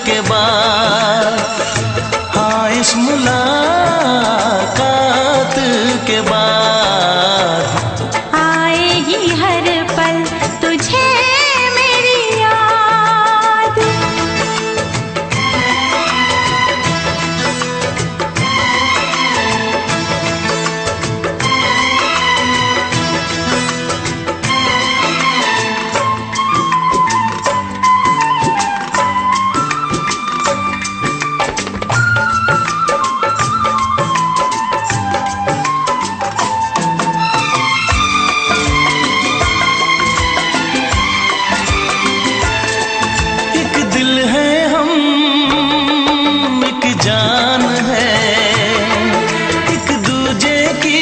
के बाद, हाँ इस मुलाकात के बाद आएगी हर पल तुझे मेरी याद। एक दिल है हम, एक जान है, एक दूजे की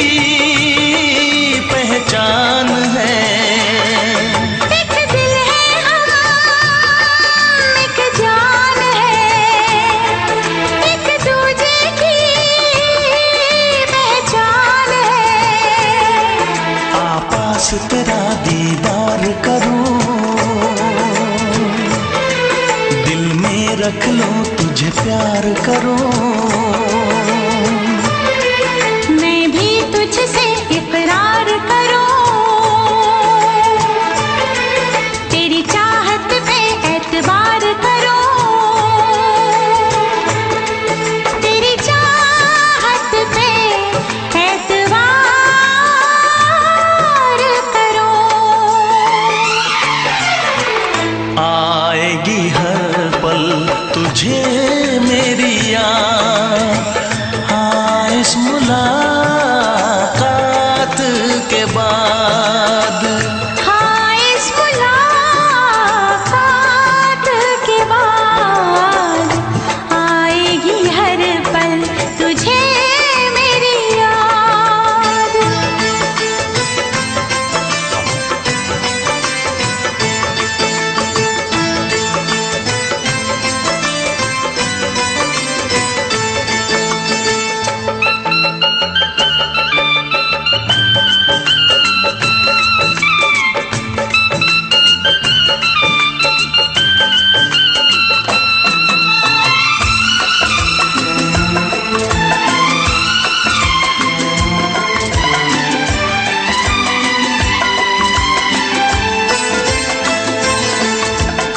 पहचान है। एक दिल है हम, एक जान है, एक दूजे की पहचान है। आपास तेरा दीदार करूं, दिल में रख लो तुझे प्यार करूं। मैं भी तुझसे इकरार करूं, तेरी चाहत पे एतबार करूं, तेरी चाहत पे एतबार करूं। आएगी हर पल तुझे मेरी याद। हाँ इस मुलाकात के बाद, हाँ इस मुलाकात के बाद आएगी हर पल तुझे मेरी याद।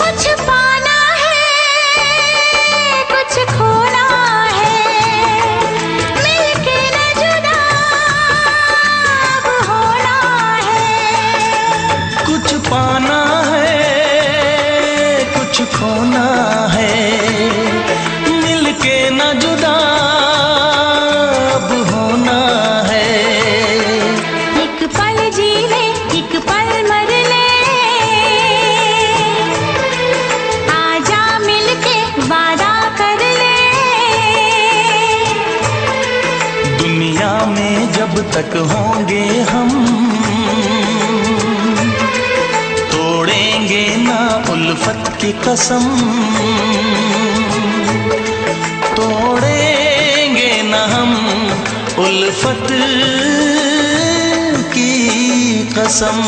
कुछ पाना है, कुछ खोना है, मिलके न जुदा अब होना है। कुछ पाना है, कुछ खोना है, मिलके न जुदा अब होना है। एक पल जी ले, एक पल मर ले, आजा मिलके वादा कर ले। दुनिया में जब तक होंगे हम, तोड़ेंगे ना उल्फत की कसम, तोड़ेंगे ना हम उल्फत की कसम।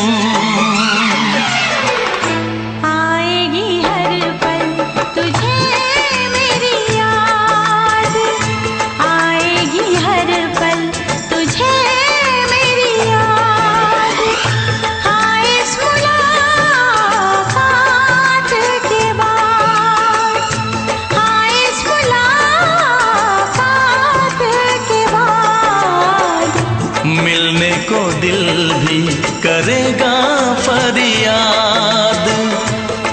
आएगी हर पल तुझे मेरी याद, आएगी हर पल तुझे मेरी याद। हाँ इस मुलाकात के बाद, हाँ इस मुलाकात के बाद मिलने को दिल भी करेगा फरियाद,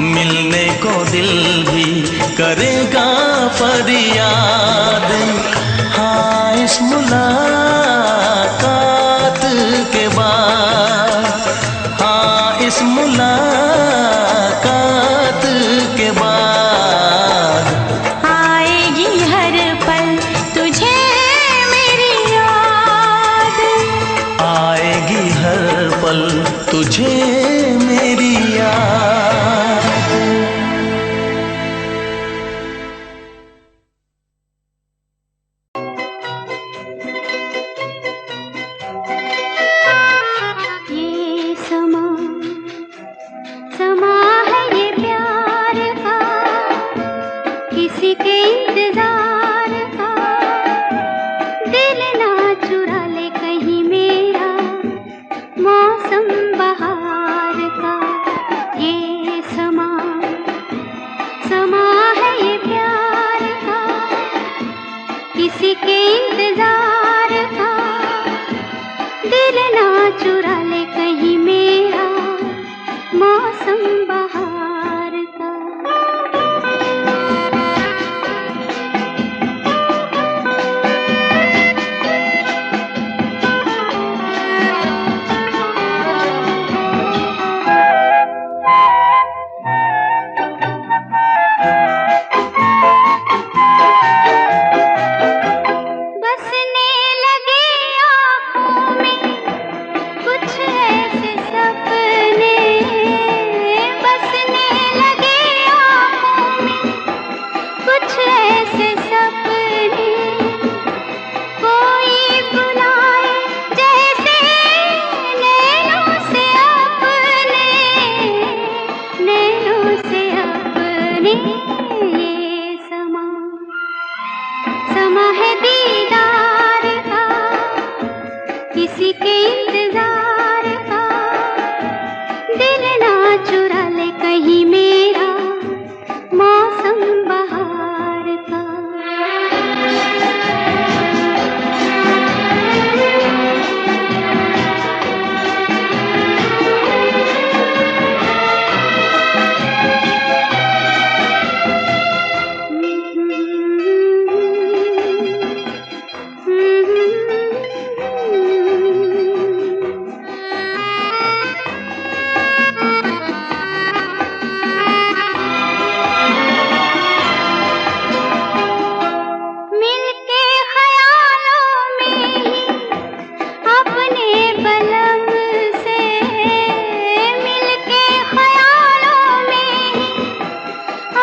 मिलने को दिल भी करेगा फरियाद। हाँ इस मुलाकात के बाद, हाँ इस मुलाकात के बाद आएगी हर पल तुझे मेरी याद, आएगी हर पल तुझे मेरी याद। ये समा समा है ये प्यार का, किसी के इंतजार का। दिल ना चुरा ले कहीं मेरा मौसम बहार का। ये समा समा है ये प्यार का, किसी के इंतजार का। दिल ना चुरा ले कहीं मेरा मौसम बहार का। बसने लगे आँखों में कुछ ऐसे सपने, बसने लगे आँखों में कुछ ऐसे सपने। कोई बुलाए जैसे नैनों से अपने, नैनों से अपने। ये समा समा है दीदार का, किसी के इंतजार का। दिल ना चुरा ले कहीं मेरा मौसम बहार का। मिलके ख्यालों में ही अपने बलम से, मिलके ख्यालों में ही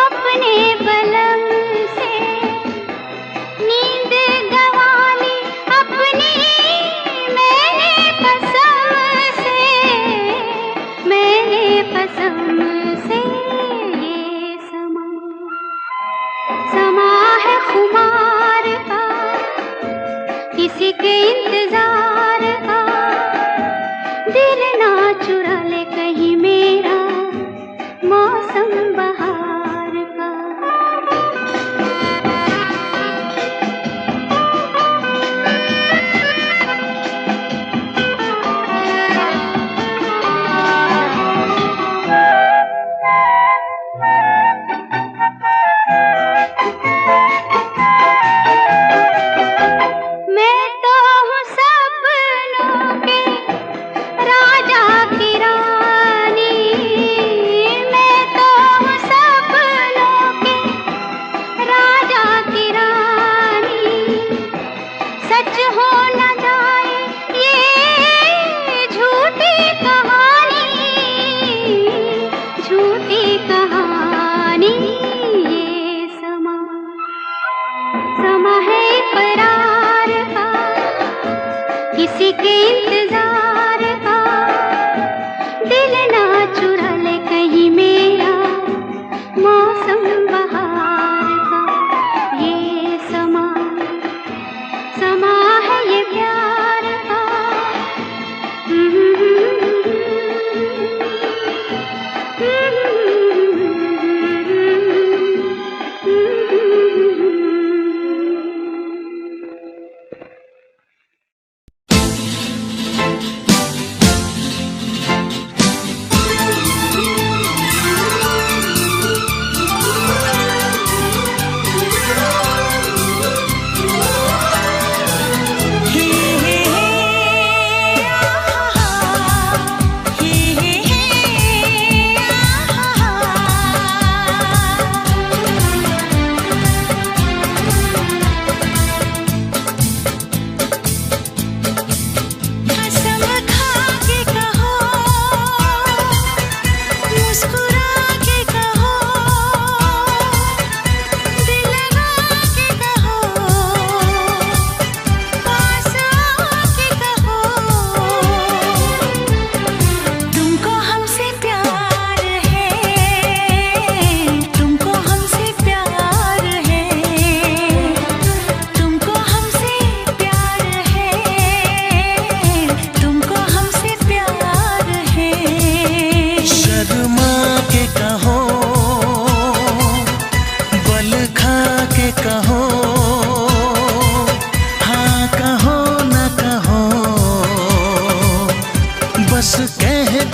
अपने बलम से। नींद गंवाली अपनी मैंने कसम से, मैंने कसम से। ये समा समा है खुमार का, किसी के इंतजार का। दिल ना चुरा ले कहीं मेरा मौसम बहार का। मैं तो हूँ सपनों के राजा की रानी, मैं तो हूँ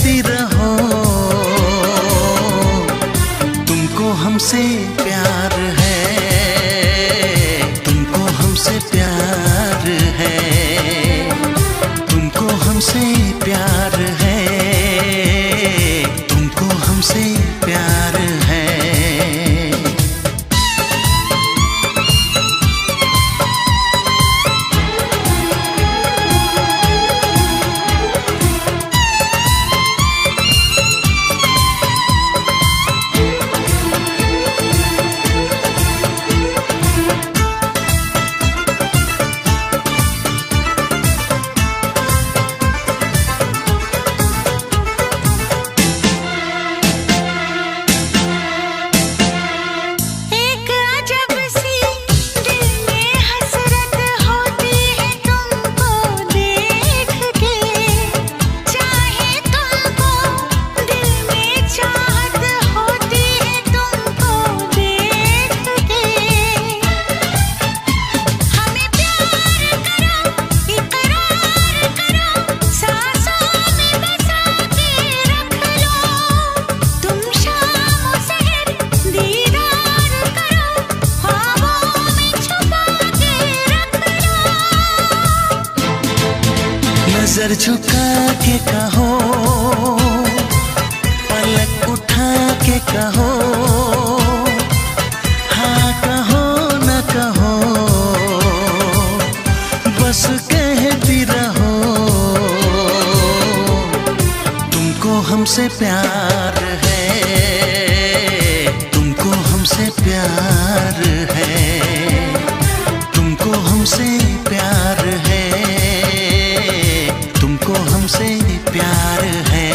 कहती रहो, तुमको हमसे प्यार है, तुमको हमसे प्यार है, तुमको हमसे प्यार है, तुमको हमसे प्यार है। नजर झुका के कहो, पलक उठा के कहो, हाँ कहो न कहो, बस कहती रहो, तुमको हमसे प्यार है, तुमको हमसे प्यार है, तुमको हमसे प्यार है, तुमको हमसे प्यार है।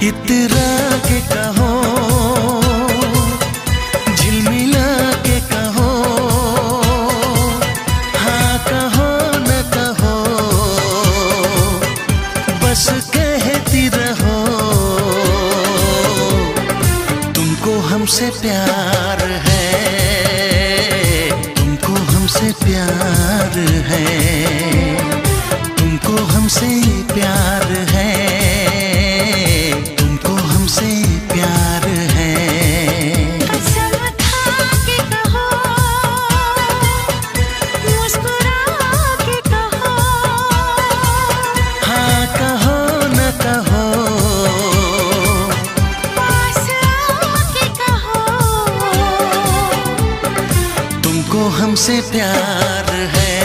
इतरा के कहो, झिलमिला के कहो, हाँ कहो न कहो, बस कहती रहो, तुमको हमसे प्यार है, तुमको हमसे प्यार है, तुमको हमसे प्यार है, तुमको हमसे प्यार है। कसम खा के कहो, मुस्कुरा के कहो, हाँ कहो न कहो, पास आके कहो, तुमको हमसे प्यार है,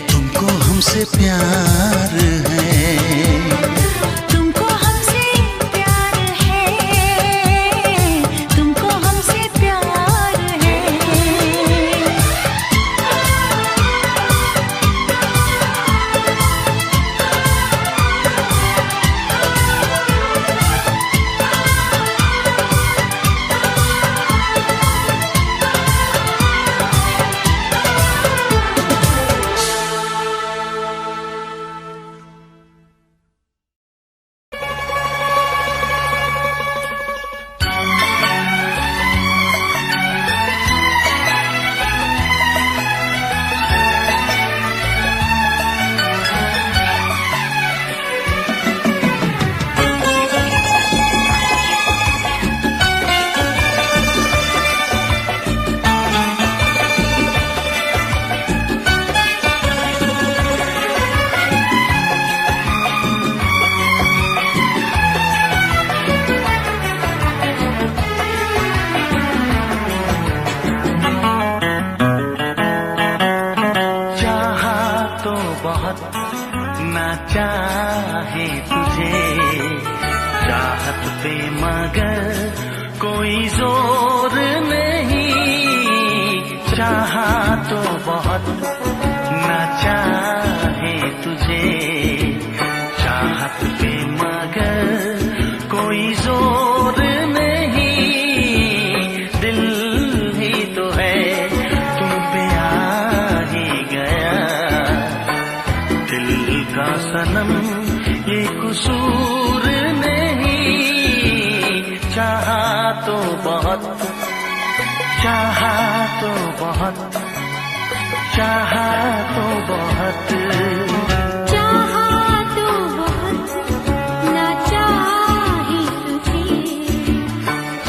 तुमको हमसे प्यार है। तुमको हमसे प्यार है, तुमको हमसे प्यार है। ना चाहे तुझे चाहत पे मगर कोई जोर नहीं, चाहा तो बहुत ना चाहे तुझे चाहत पे मगर कोई जोर नहीं, दिल ही तो है तुम पे आ ही गया, दिल का सनम ये कसूर नहीं, चाहा तो बहुत चाहा तो बहुत चाहा तो बहुत चाहा तो बहुत ना चाहे तुझे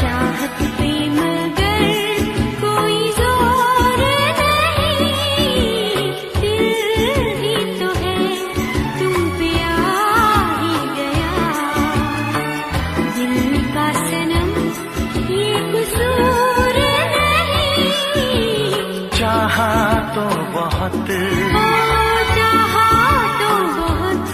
चाहत पे मगर कोई जोर नहीं, दिल ही तो है तुम पे आ ही गया, दिल का सनम ये कसूर नहीं, चाहा तो बहुत चाहा तो बहुत